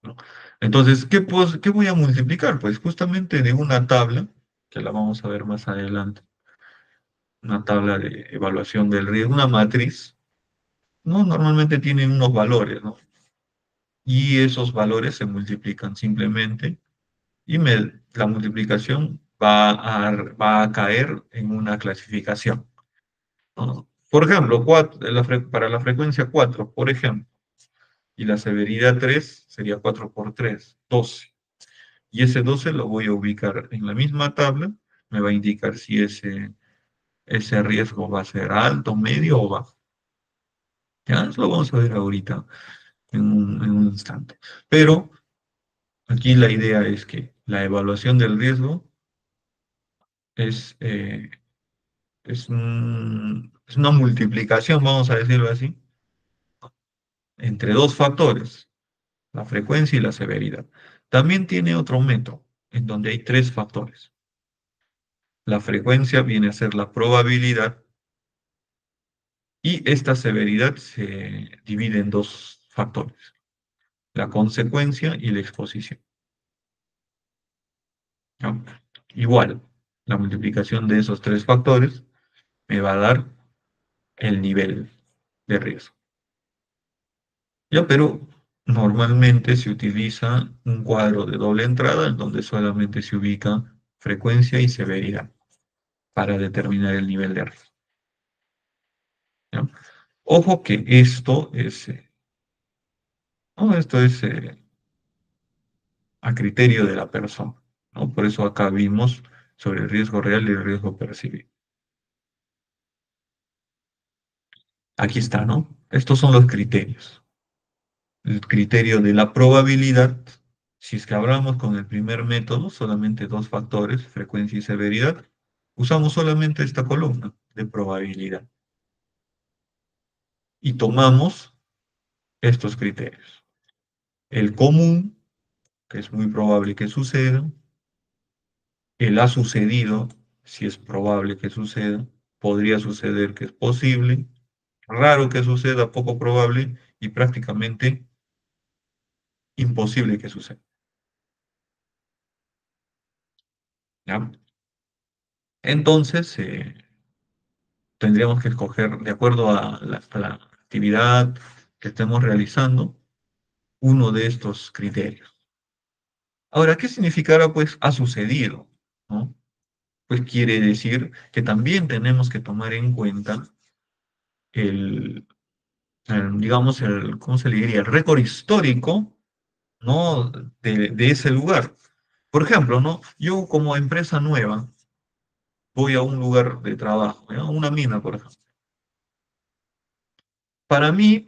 ¿no? Entonces, ¿qué voy a multiplicar? Pues justamente de una tabla, que la vamos a ver más adelante, una tabla de evaluación del riesgo, una matriz, ¿no? Normalmente tienen unos valores, ¿no? Y esos valores se multiplican simplemente y la multiplicación va a caer en una clasificación, ¿no? Por ejemplo, para la frecuencia 4, por ejemplo, y la severidad 3 sería 4 por 3, 12. Y ese 12 lo voy a ubicar en la misma tabla, me va a indicar si ese riesgo va a ser alto, medio o bajo. Ya, eso lo vamos a ver ahorita en un instante. Pero aquí la idea es que la evaluación del riesgo es, es una multiplicación, vamos a decirlo así, entre dos factores, la frecuencia y la severidad. También tiene otro método, en donde hay tres factores. La frecuencia viene a ser la probabilidad y esta severidad se divide en dos factores, la consecuencia y la exposición, ¿no? Igual, la multiplicación de esos tres factores me va a dar el nivel de riesgo. Ya, pero normalmente se utiliza un cuadro de doble entrada en donde solamente se ubica frecuencia y severidad para determinar el nivel de riesgo, ¿ya? Ojo que esto es, ¿no? Esto es a criterio de la persona, ¿no? Por eso acá vimos sobre el riesgo real y el riesgo percibido. Aquí está, ¿no? Estos son los criterios. El criterio de la probabilidad, si es que hablamos con el primer método, solamente dos factores, frecuencia y severidad, usamos solamente esta columna de probabilidad y tomamos estos criterios. El común, que es muy probable que suceda, el ha sucedido, si es probable que suceda, podría suceder que es posible, raro que suceda, poco probable y prácticamente imposible que suceda, ¿ya? Entonces, tendríamos que escoger, de acuerdo a la actividad que estemos realizando, uno de estos criterios. Ahora, ¿qué significará, pues, ha sucedido? ¿No? Pues quiere decir que también tenemos que tomar en cuenta el, digamos, ¿cómo se le diría? El récord histórico, ¿no? De ese lugar. Por ejemplo, ¿no? Yo como empresa nueva voy a un lugar de trabajo, ¿ya? Una mina, por ejemplo. Para mi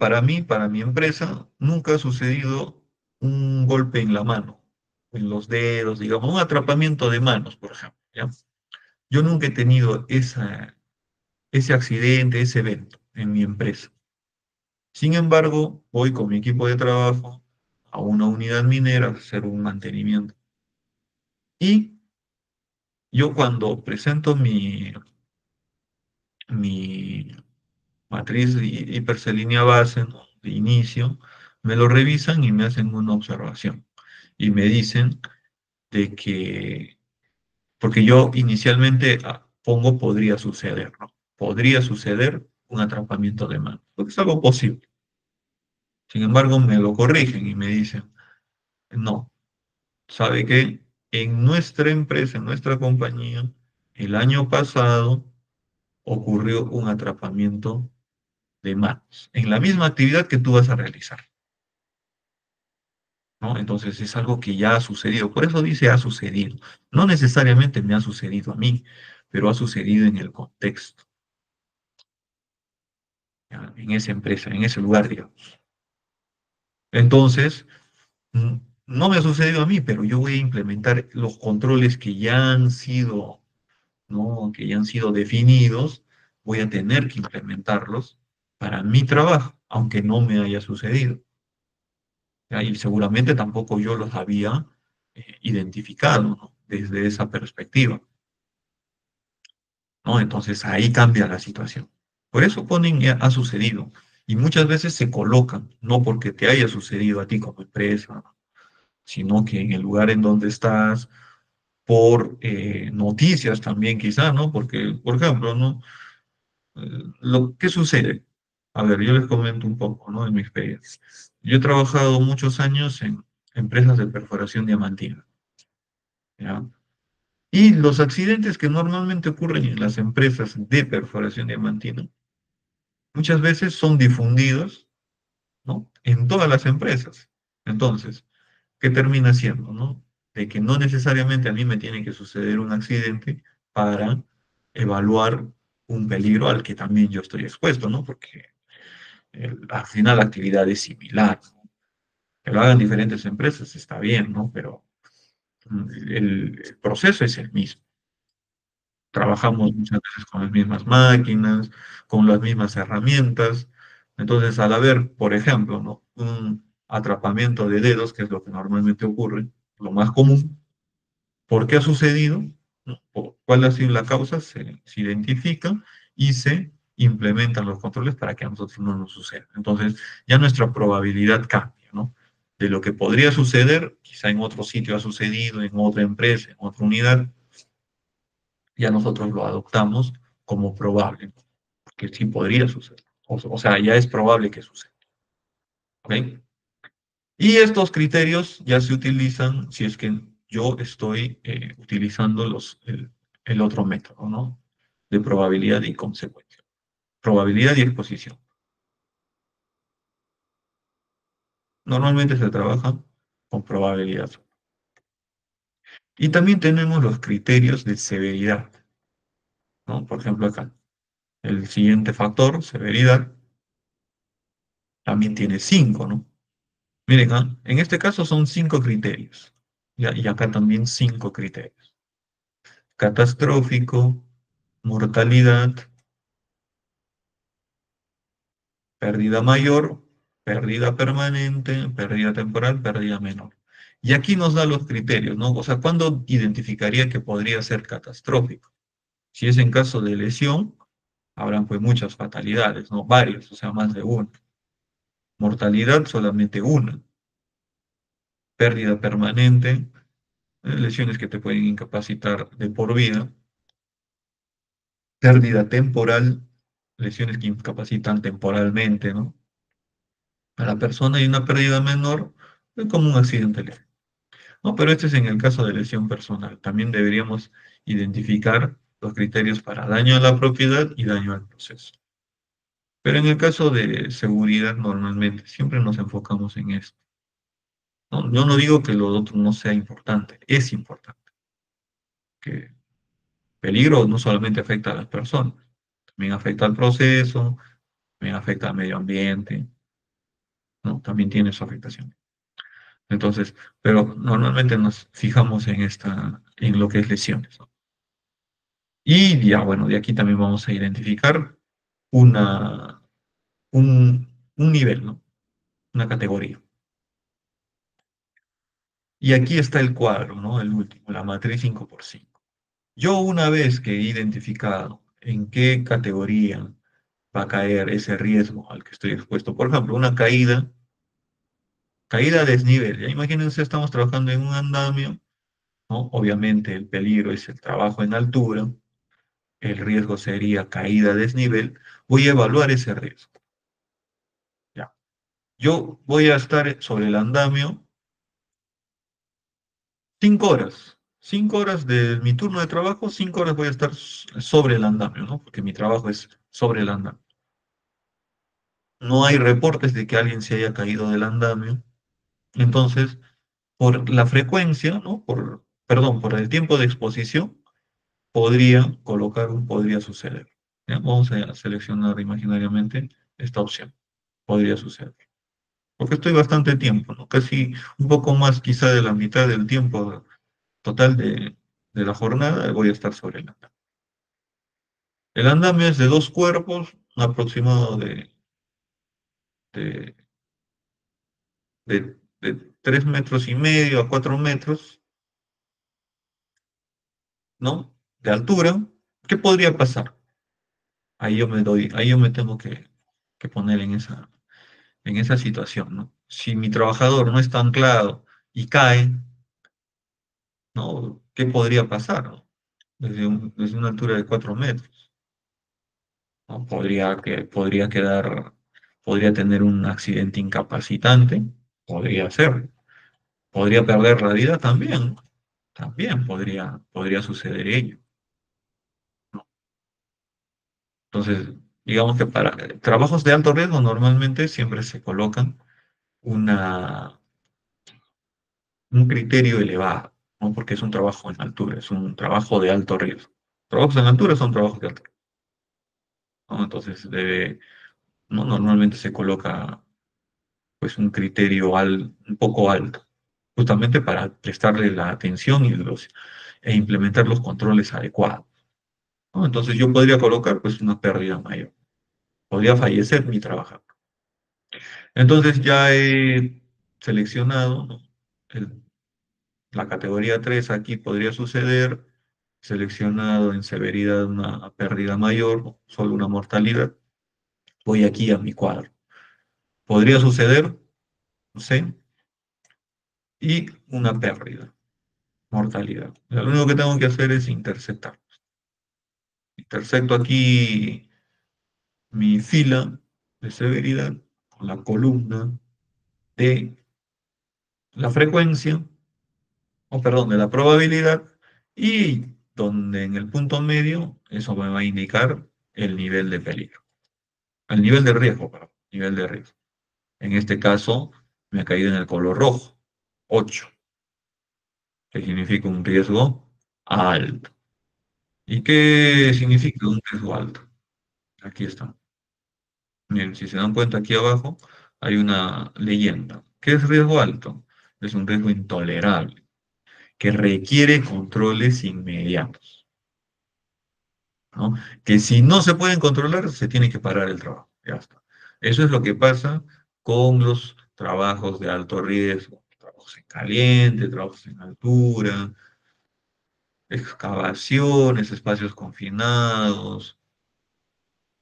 empresa, nunca ha sucedido un golpe en la mano, en los dedos, digamos, un atrapamiento de manos, por ejemplo, ¿ya? Yo nunca he tenido ese accidente, ese evento en mi empresa. Sin embargo, voy con mi equipo de trabajo a una unidad minera a hacer un mantenimiento. Y yo cuando presento mi matriz hipercelínea base, ¿no? De inicio, me lo revisan y me hacen una observación. Y me dicen de que, porque yo inicialmente pongo podría suceder, ¿no? Podría suceder un atrapamiento de mano, porque es algo posible. Sin embargo, me lo corrigen y me dicen, no, ¿sabe qué? En nuestra empresa, en nuestra compañía, el año pasado ocurrió un atrapamiento de manos, en la misma actividad que tú vas a realizar, ¿no? Entonces es algo que ya ha sucedido. Por eso dice ha sucedido. No necesariamente me ha sucedido a mí, pero ha sucedido en el contexto, ¿ya? En esa empresa, en ese lugar, digamos. Entonces, mm, no me ha sucedido a mí, pero yo voy a implementar los controles que ya han sido, ¿no? Que ya han sido definidos. Voy a tener que implementarlos para mi trabajo, aunque no me haya sucedido. ¿ya? Y seguramente tampoco yo los había identificado, ¿no? Desde esa perspectiva, ¿no? Entonces ahí cambia la situación. Por eso ponen ha sucedido. Y muchas veces se colocan, no porque te haya sucedido a ti como empresa, ¿no? Sino que en el lugar en donde estás, por noticias también quizá, ¿no? Porque, por ejemplo, ¿no? ¿Qué sucede? A ver, yo les comento un poco, ¿no? De mi experiencia. Yo he trabajado muchos años en empresas de perforación diamantina, ¿ya? Y los accidentes que normalmente ocurren en las empresas de perforación diamantina muchas veces son difundidos, ¿no? En todas las empresas. Entonces, ¿qué termina siendo, no? De que no necesariamente a mí me tiene que suceder un accidente para evaluar un peligro al que también yo estoy expuesto, ¿no? Porque al final la actividad es similar, ¿no? Que lo hagan diferentes empresas está bien, ¿no? Pero el proceso es el mismo. Trabajamos muchas veces con las mismas máquinas, con las mismas herramientas. Entonces, al haber, por ejemplo, ¿no? Un atrapamiento de dedos, que es lo que normalmente ocurre, lo más común, ¿por qué ha sucedido? ¿No? ¿Cuál ha sido la causa? Se identifica y se implementan los controles para que a nosotros no nos suceda. Entonces, ya nuestra probabilidad cambia, ¿no? De lo que podría suceder, quizá en otro sitio ha sucedido, en otra empresa, en otra unidad, ya nosotros lo adoptamos como probable, que sí podría suceder. O sea, ya es probable que suceda. ¿Ok? Y estos criterios ya se utilizan si es que yo estoy utilizando el otro método, ¿no? De probabilidad y consecuencia. Probabilidad y exposición. Normalmente se trabaja con probabilidad. Y también tenemos los criterios de severidad, ¿no? Por ejemplo, acá, el siguiente factor, severidad, también tiene cinco, ¿no? Miren, en este caso son cinco criterios. Y acá también cinco criterios. Catastrófico, mortalidad, pérdida mayor, pérdida permanente, pérdida temporal, pérdida menor. Y aquí nos da los criterios, ¿no? O sea, ¿cuándo identificaría que podría ser catastrófico? Si es en caso de lesión, habrán pues muchas fatalidades, ¿no? Varias, o sea, más de una. Mortalidad, solamente una. Pérdida permanente, lesiones que te pueden incapacitar de por vida. Pérdida temporal, lesiones que incapacitan temporalmente, ¿no? A la persona y una pérdida menor, es como un accidente leve. No, pero este es en el caso de lesión personal. También deberíamos identificar los criterios para daño a la propiedad y daño al proceso. Pero en el caso de seguridad, normalmente siempre nos enfocamos en esto. ¿No? Yo no digo que lo otro no sea importante, es importante. Que peligro no solamente afecta a las personas, también afecta al proceso, también afecta al medio ambiente, ¿no? También tiene su afectación. Entonces, pero normalmente nos fijamos en en lo que es lesiones, ¿no? Y ya, bueno, de aquí también vamos a identificar una, un nivel, ¿no? Una categoría. Y aquí está el cuadro, ¿no? El último, la matriz 5x5. Yo una vez que he identificado en qué categoría va a caer ese riesgo al que estoy expuesto, por ejemplo, una caída a desnivel. Ya imagínense, estamos trabajando en un andamio, ¿no? Obviamente el peligro es el trabajo en altura, el riesgo sería caída a desnivel. Voy a evaluar ese riesgo. Ya. Yo voy a estar sobre el andamio 5 horas. 5 horas de mi turno de trabajo, 5 horas voy a estar sobre el andamio, ¿no? Porque mi trabajo es sobre el andamio. No hay reportes de que alguien se haya caído del andamio. Entonces, por la frecuencia, ¿no? Perdón, por el tiempo de exposición, podría suceder. ¿Ya? Vamos a seleccionar imaginariamente esta opción. Podría suceder. Porque estoy bastante tiempo, ¿no? Casi un poco más quizá de la mitad del tiempo total de la jornada, voy a estar sobre el andamio. El andamio es de dos cuerpos, un aproximado de de 3,5 metros a 4 metros, ¿no? De altura, ¿qué podría pasar? Ahí yo me tengo que poner en esa situación, ¿no? Si mi trabajador no está anclado y cae, ¿no? ¿Qué podría pasar, ¿no? Desde una altura de 4 metros, ¿no? Podría tener un accidente incapacitante, podría ser, podría perder la vida también, también podría suceder ello, ¿no? Entonces, digamos que para trabajos de alto riesgo normalmente siempre se colocan una, un criterio elevado, ¿no? Porque es un trabajo en altura, es un trabajo de alto riesgo. Trabajos en altura son trabajos de alto riesgo, ¿no? Entonces, ¿no? Normalmente se coloca pues un criterio un poco alto, justamente para prestarle la atención e implementar los controles adecuados, ¿no? Entonces yo podría colocar pues una pérdida mayor, podría fallecer mi trabajador. Entonces ya he seleccionado, ¿no? el- la categoría 3 aquí podría suceder, seleccionado en severidad una pérdida mayor, ¿no? Solo una mortalidad. Voy aquí a mi cuadro. Podría suceder, no sé, y una pérdida, mortalidad. O sea, lo único que tengo que hacer es interceptar. Intersecto aquí mi fila de severidad con la columna de la frecuencia, o perdón, de la probabilidad, y donde en el punto medio eso me va a indicar el nivel de peligro, el nivel de riesgo, perdón, nivel de riesgo. En este caso me ha caído en el color rojo, 8, que significa un riesgo alto. ¿Y qué significa un riesgo alto? Aquí está. Bien, si se dan cuenta aquí abajo hay una leyenda. ¿Qué es riesgo alto? Es un riesgo intolerable que requiere controles inmediatos, ¿no? Que si no se pueden controlar, se tiene que parar el trabajo. Ya está. Eso es lo que pasa con los trabajos de alto riesgo, trabajos en caliente, trabajos en altura, excavaciones, espacios confinados,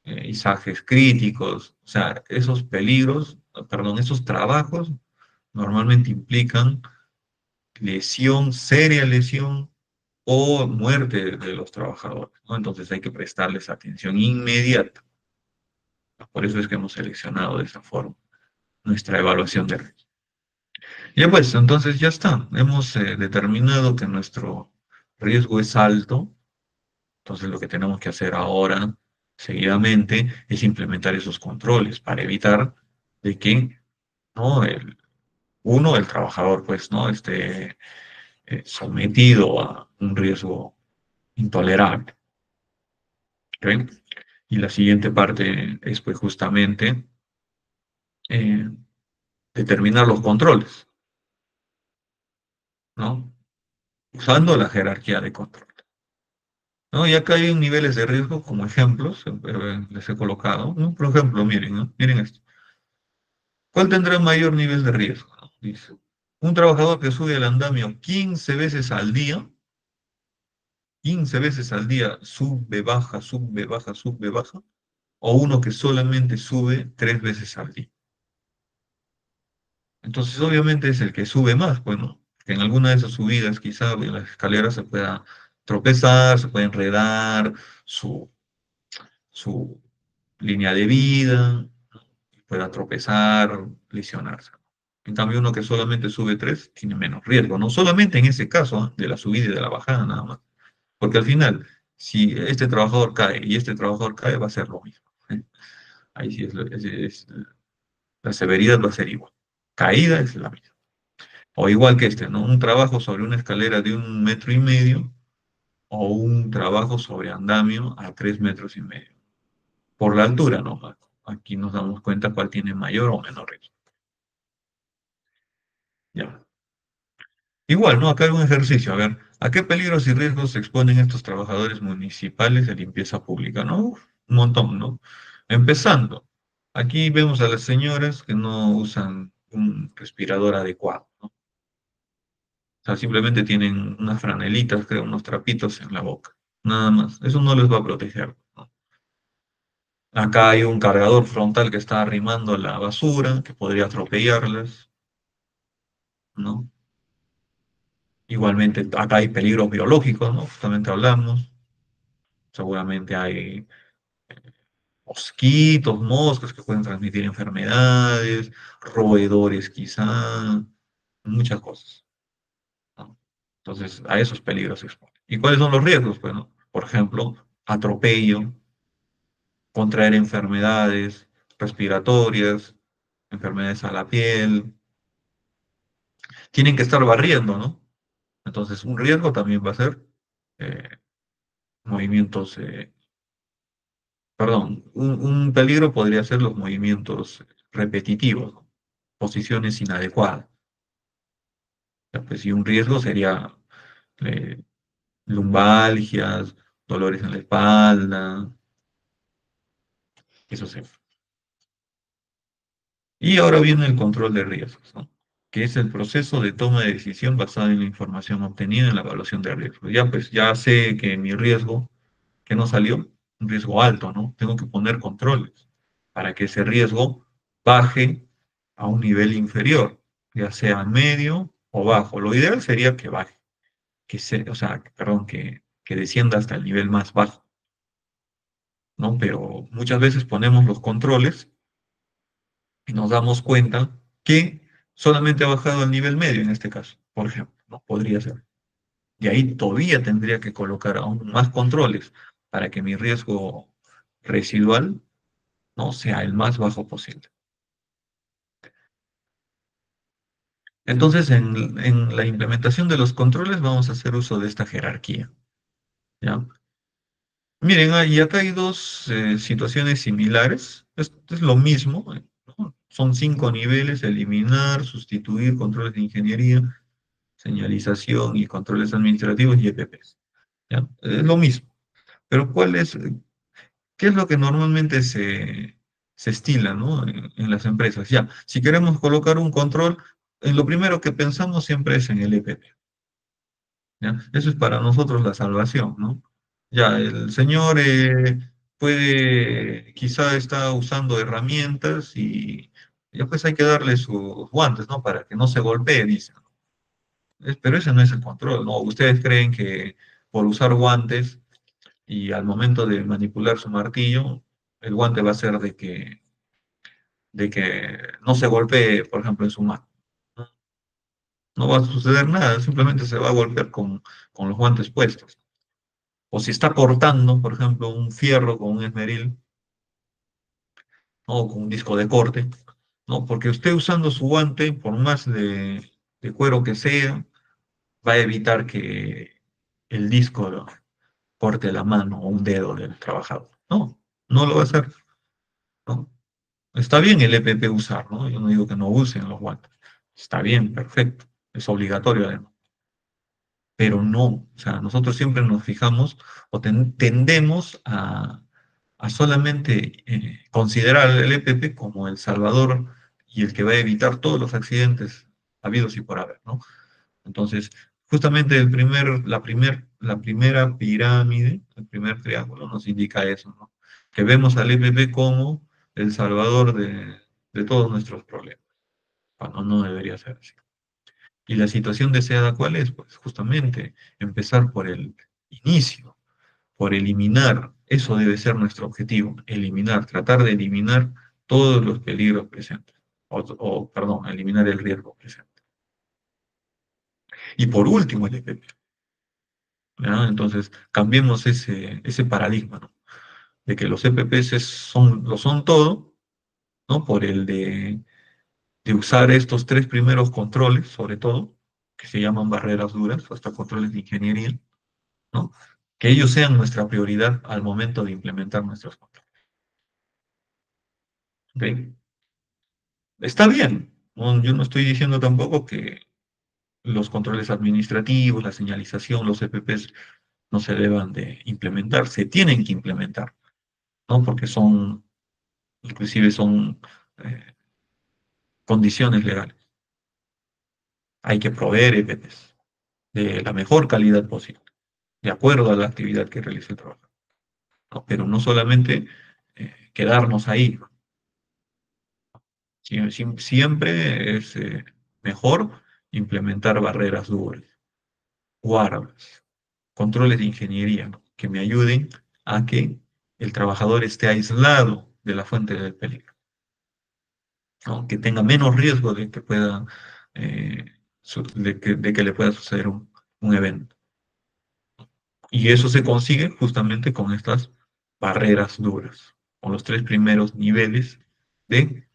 izajes críticos. O sea, esos peligros, perdón, esos trabajos normalmente implican lesión, seria lesión o muerte de los trabajadores, ¿no? Entonces hay que prestarles atención inmediata. Por eso es que hemos seleccionado de esa forma nuestra evaluación de riesgo. Ya pues, entonces ya está. Hemos determinado que nuestro riesgo es alto. Entonces lo que tenemos que hacer ahora, seguidamente, es implementar esos controles para evitar de que, ¿no? El trabajador, pues, ¿no? Esté sometido a un riesgo intolerable. ¿Ok? Y la siguiente parte es, pues, justamente eh, determinar los controles, ¿no? Usando la jerarquía de control, ¿no? Y acá hay niveles de riesgo como ejemplos, les he colocado, ¿no? Por ejemplo, miren, ¿no? Miren esto. ¿Cuál tendrá mayor nivel de riesgo? ¿No? Dice, un trabajador que sube al andamio 15 veces al día, 15 veces al día, sube, baja, sube, baja, sube, baja, o uno que solamente sube 3 veces al día. Entonces, obviamente es el que sube más, pues, ¿no? Que en alguna de esas subidas, quizá en las escaleras se pueda tropezar, se puede enredar su, su línea de vida, pueda tropezar, lesionarse. En cambio, uno que solamente sube 3 tiene menos riesgo, no solamente en ese caso, ¿ah? De la subida y de la bajada nada más. Porque al final, si este trabajador cae y este trabajador cae, va a ser lo mismo, ¿eh? Ahí sí la severidad va a ser igual. Caída es la misma. O igual que este, ¿no? Un trabajo sobre una escalera de 1,5 metros o un trabajo sobre andamio a 3,5 metros. Por la altura, ¿no? Aquí nos damos cuenta cuál tiene mayor o menor riesgo. Ya. Igual, ¿no? Acá hay un ejercicio. A ver, ¿a qué peligros y riesgos se exponen estos trabajadores municipales de limpieza pública? ¿No? Uf, un montón, ¿no? Empezando, aquí vemos a las señoras que no usan respirador adecuado, ¿no? O sea, simplemente tienen unas franelitas, creo, unos trapitos en la boca. Nada más. Eso no les va a proteger, ¿no? Acá hay un cargador frontal que está arrimando la basura, que podría atropellarlas, ¿no? Igualmente, acá hay peligros biológicos, ¿no? Justamente hablamos. Seguramente hay mosquitos, moscas que pueden transmitir enfermedades, roedores quizá, muchas cosas, ¿no? Entonces, a esos peligros se expone. ¿Y cuáles son los riesgos? Bueno, por ejemplo, atropello, contraer enfermedades respiratorias, enfermedades a la piel. Tienen que estar barriendo, ¿no? Entonces, un riesgo también va a ser eh, movimientos, perdón, un peligro podría ser los movimientos repetitivos, ¿no? Posiciones inadecuadas. Ya, pues, y un riesgo sería eh, lumbalgias, dolores en la espalda, eso sí. Y ahora viene el control de riesgos, ¿no? Que es el proceso de toma de decisión basada en la información obtenida en la evaluación de riesgos. Ya pues ya sé que mi riesgo, que no salió, un riesgo alto, ¿no? Tengo que poner controles para que ese riesgo baje a un nivel inferior, ya sea medio o bajo. Lo ideal sería que baje, o sea, perdón, que descienda hasta el nivel más bajo, ¿no? Pero muchas veces ponemos los controles y nos damos cuenta que solamente ha bajado al nivel medio en este caso, por ejemplo, ¿no? Podría ser. Y ahí todavía tendría que colocar aún más controles para que mi riesgo residual no sea el más bajo posible. Entonces, en la implementación de los controles vamos a hacer uso de esta jerarquía, ¿ya? Miren, y acá hay dos situaciones similares. Es lo mismo, ¿no? Son 5 niveles: eliminar, sustituir, controles de ingeniería, señalización y controles administrativos y EPPs. ¿Ya? Es lo mismo. Pero ¿qué es lo que normalmente se estila, ¿no? En las empresas? Ya, si queremos colocar un control, lo primero que pensamos siempre es en el EPP. ¿Ya? Eso es para nosotros la salvación, ¿no? Ya, el señor quizá está usando herramientas y ya pues hay que darle sus guantes, ¿no? Para que no se golpee, dicen. Pero ese no es el control, ¿no? Ustedes creen que por usar guantes y al momento de manipular su martillo, el guante va a ser de que no se golpee, por ejemplo, en su mano. No, no va a suceder nada, simplemente se va a golpear con los guantes puestos. O si está cortando, por ejemplo, un fierro con un esmeril, ¿no? O con un disco de corte, ¿no? Porque usted usando su guante, por más de cuero que sea, va a evitar que el disco corte la mano o un dedo del trabajador. No, no lo va a hacer, ¿no? Está bien el EPP usar, ¿no? Yo no digo que no usen los guantes. Está bien, perfecto. Es obligatorio además. Pero no, o sea, nosotros siempre nos fijamos o tendemos a solamente considerar el EPP como el salvador y el que va a evitar todos los accidentes habidos y por haber, ¿no? Entonces, justamente la primera pirámide, el primer triángulo nos indica eso, ¿no? Que vemos al EPP como el salvador de todos nuestros problemas, cuando no debería ser así. ¿Y la situación deseada cuál es? Pues justamente empezar por el inicio, por eliminar. Eso debe ser nuestro objetivo, eliminar, tratar de eliminar todos los peligros presentes, perdón, eliminar el riesgo presente. Y por último, el EPP. ¿Ya? Entonces, cambiemos ese paradigma, ¿no? De que los EPPs lo son todo, ¿no? Por el de usar estos tres primeros controles, sobre todo, que se llaman barreras duras, o hasta controles de ingeniería, ¿no? Que ellos sean nuestra prioridad al momento de implementar nuestros controles. ¿Ok? Está bien, ¿no? Yo no estoy diciendo tampoco que los controles administrativos, la señalización, los EPPs no se deban de implementar, se tienen que implementar, ¿no? Porque inclusive son eh, condiciones legales. Hay que proveer EPTs de la mejor calidad posible, de acuerdo a la actividad que realice el trabajador, ¿no? Pero no solamente quedarnos ahí. Siempre es mejor implementar barreras duras, guardas, controles de ingeniería, ¿no? Que me ayuden a que el trabajador esté aislado de la fuente del peligro, ¿no? Que tenga menos riesgo de que pueda, de que le pueda suceder un evento. Y eso se consigue justamente con estas barreras duras, con los tres primeros niveles de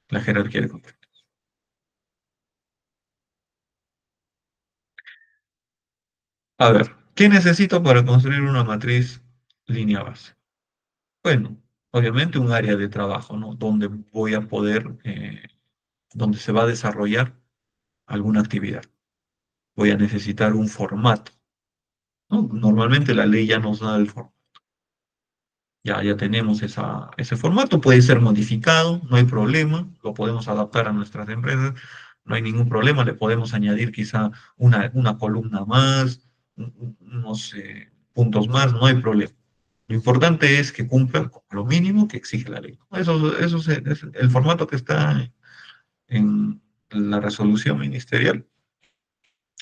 la jerarquía de control. A ver, ¿qué necesito para construir una matriz línea base? Bueno, obviamente un área de trabajo, ¿no? Donde voy a poder, donde se va a desarrollar alguna actividad. Voy a necesitar un formato, ¿no? Normalmente la ley ya nos da el formato. Ya tenemos ese formato, puede ser modificado, no hay problema, lo podemos adaptar a nuestras empresas, no hay ningún problema, le podemos añadir quizá una columna más, unos puntos más, no hay problema. Lo importante es que cumplan con lo mínimo que exige la ley. Eso es el formato que está en la resolución ministerial.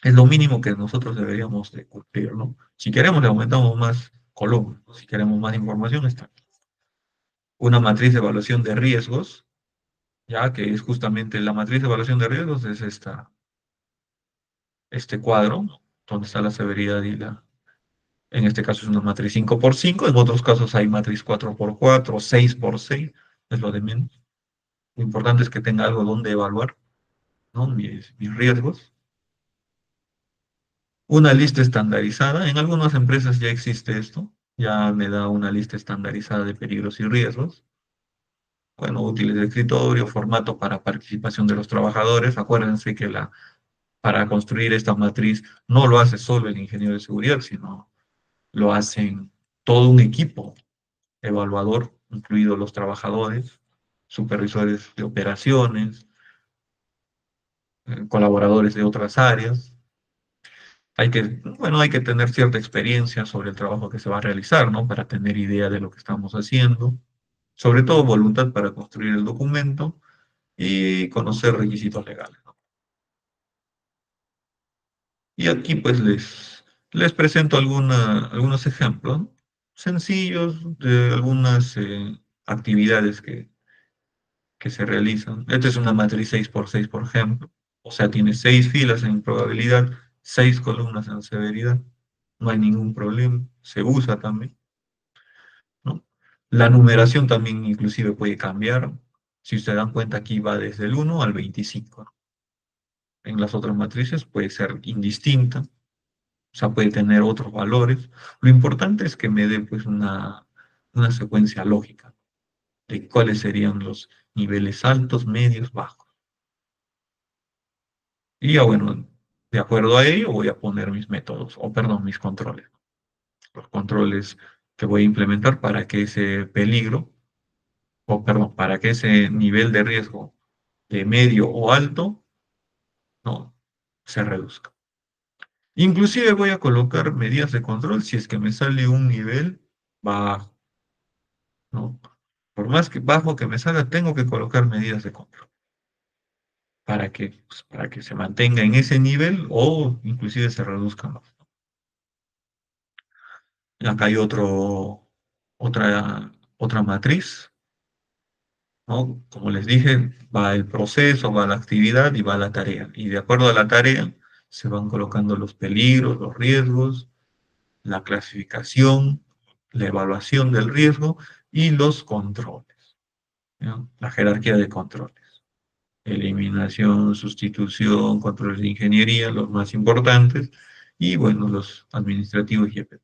Es lo mínimo que nosotros deberíamos de cumplir, ¿no? Si queremos, le aumentamos más columnas, si queremos más información, está una matriz de evaluación de riesgos, ya que es justamente la matriz de evaluación de riesgos, es este cuadro, ¿no? Donde está la severidad en este caso es una matriz 5x5, en otros casos hay matriz 4x4, 6x6, es lo de menos. Lo importante es que tenga algo donde evaluar, ¿no? Mis riesgos. Una lista estandarizada, en algunas empresas ya existe esto, ya me da una lista estandarizada de peligros y riesgos. Bueno, útiles de escritorio, formato para participación de los trabajadores. Acuérdense que para construir esta matriz no lo hace solo el ingeniero de seguridad, sino lo hacen todo un equipo evaluador, incluidos los trabajadores, supervisores de operaciones, colaboradores de otras áreas. Bueno, hay que tener cierta experiencia sobre el trabajo que se va a realizar, ¿no? Para tener idea de lo que estamos haciendo. Sobre todo voluntad para construir el documento y conocer requisitos legales, ¿no? Y aquí pues les presento algunos ejemplos, ¿no? Sencillos de algunas actividades que se realizan. Esta es una matriz 6x6, por ejemplo. O sea, tiene 6 filas en probabilidad, 6 columnas en severidad. No hay ningún problema. Se usa también, ¿no? La numeración también inclusive puede cambiar. Si se dan cuenta, aquí va desde el 1 al 25, ¿no? En las otras matrices puede ser indistinta, o sea, puede tener otros valores. Lo importante es que me dé pues una secuencia lógica de cuáles serían los niveles altos, medios, bajos. Y ya bueno, de acuerdo a ello voy a poner mis métodos, o perdón, mis controles. Los controles que voy a implementar para que ese peligro, o perdón, para que ese nivel de riesgo de medio o alto, no, se reduzca. Inclusive voy a colocar medidas de control si es que me sale un nivel bajo, ¿no? Por más que bajo que me salga, tengo que colocar medidas de control para que se mantenga en ese nivel o inclusive se reduzca más. Y acá hay otra matriz, ¿no? Como les dije, va el proceso, va la actividad y va la tarea. Y de acuerdo a la tarea, se van colocando los peligros, los riesgos, la clasificación, la evaluación del riesgo y los controles, ¿ya? La jerarquía de controles. Eliminación, sustitución, controles de ingeniería, los más importantes, y bueno, los administrativos y EPT.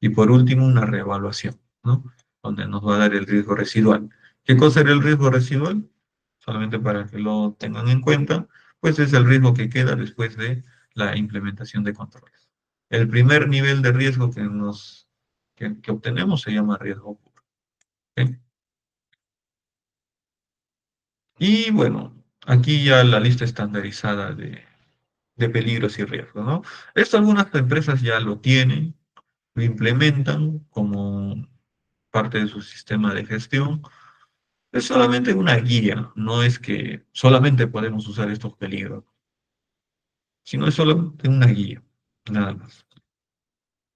Y por último, una reevaluación, ¿no? Donde nos va a dar el riesgo residual. ¿Qué cosa era el riesgo residual? Solamente para que lo tengan en cuenta, pues es el riesgo que queda después de la implementación de controles. El primer nivel de riesgo que obtenemos se llama riesgo puro. ¿Ok? Y bueno, aquí ya la lista estandarizada de peligros y riesgos, ¿no? Esto algunas empresas ya lo tienen, lo implementan como parte de su sistema de gestión. Es solamente una guía, no es que solamente podemos usar estos peligros, sino es solamente una guía, nada más.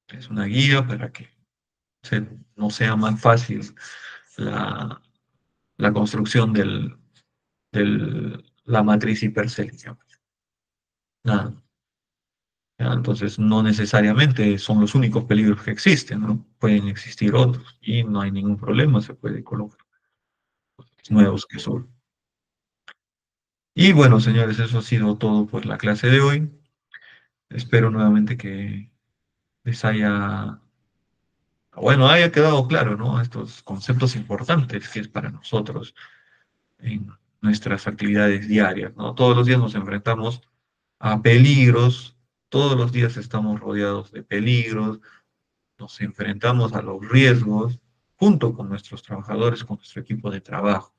Es una guía para que no sea más fácil la, la construcción la matriz hipercélica. Nada. ¿Ya? Entonces, no necesariamente son los únicos peligros que existen, ¿no? Pueden existir otros y no hay ningún problema, se puede colocar nuevos que son. Y bueno, señores, eso ha sido todo por la clase de hoy. Espero nuevamente que les haya quedado claro, ¿no? Estos conceptos importantes que es para nosotros en nuestras actividades diarias, ¿no? Todos los días nos enfrentamos a peligros, todos los días estamos rodeados de peligros, nos enfrentamos a los riesgos junto con nuestros trabajadores, con nuestro equipo de trabajo,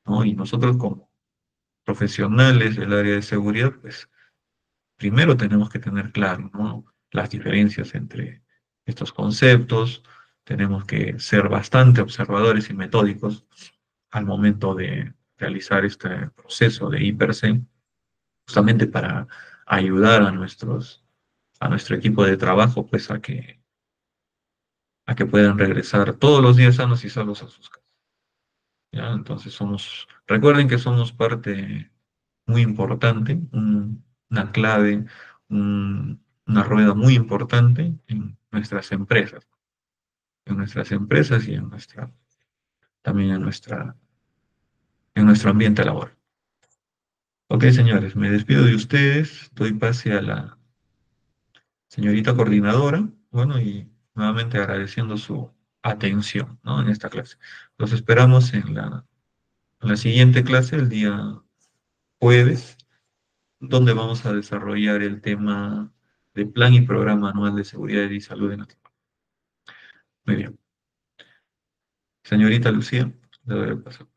¿no? Y nosotros como profesionales del área de seguridad, pues primero tenemos que tener claro, ¿no? Las diferencias entre estos conceptos, tenemos que ser bastante observadores y metódicos al momento de realizar este proceso de IPERSE, justamente para ayudar a nuestro equipo de trabajo, pues a que puedan regresar todos los días sanos y salvos a sus casas. ¿Ya? Entonces recuerden que somos parte muy importante, una clave, una rueda muy importante en nuestras empresas y también en nuestro ambiente laboral. Ok, señores, me despido de ustedes, doy pase a la señorita coordinadora, bueno, y nuevamente agradeciendo su atención, ¿no? En esta clase. Los esperamos en la siguiente clase, el día jueves, donde vamos a desarrollar el tema de plan y programa anual de seguridad y salud en la tierra. Muy bien. Señorita Lucía, le doy el paso.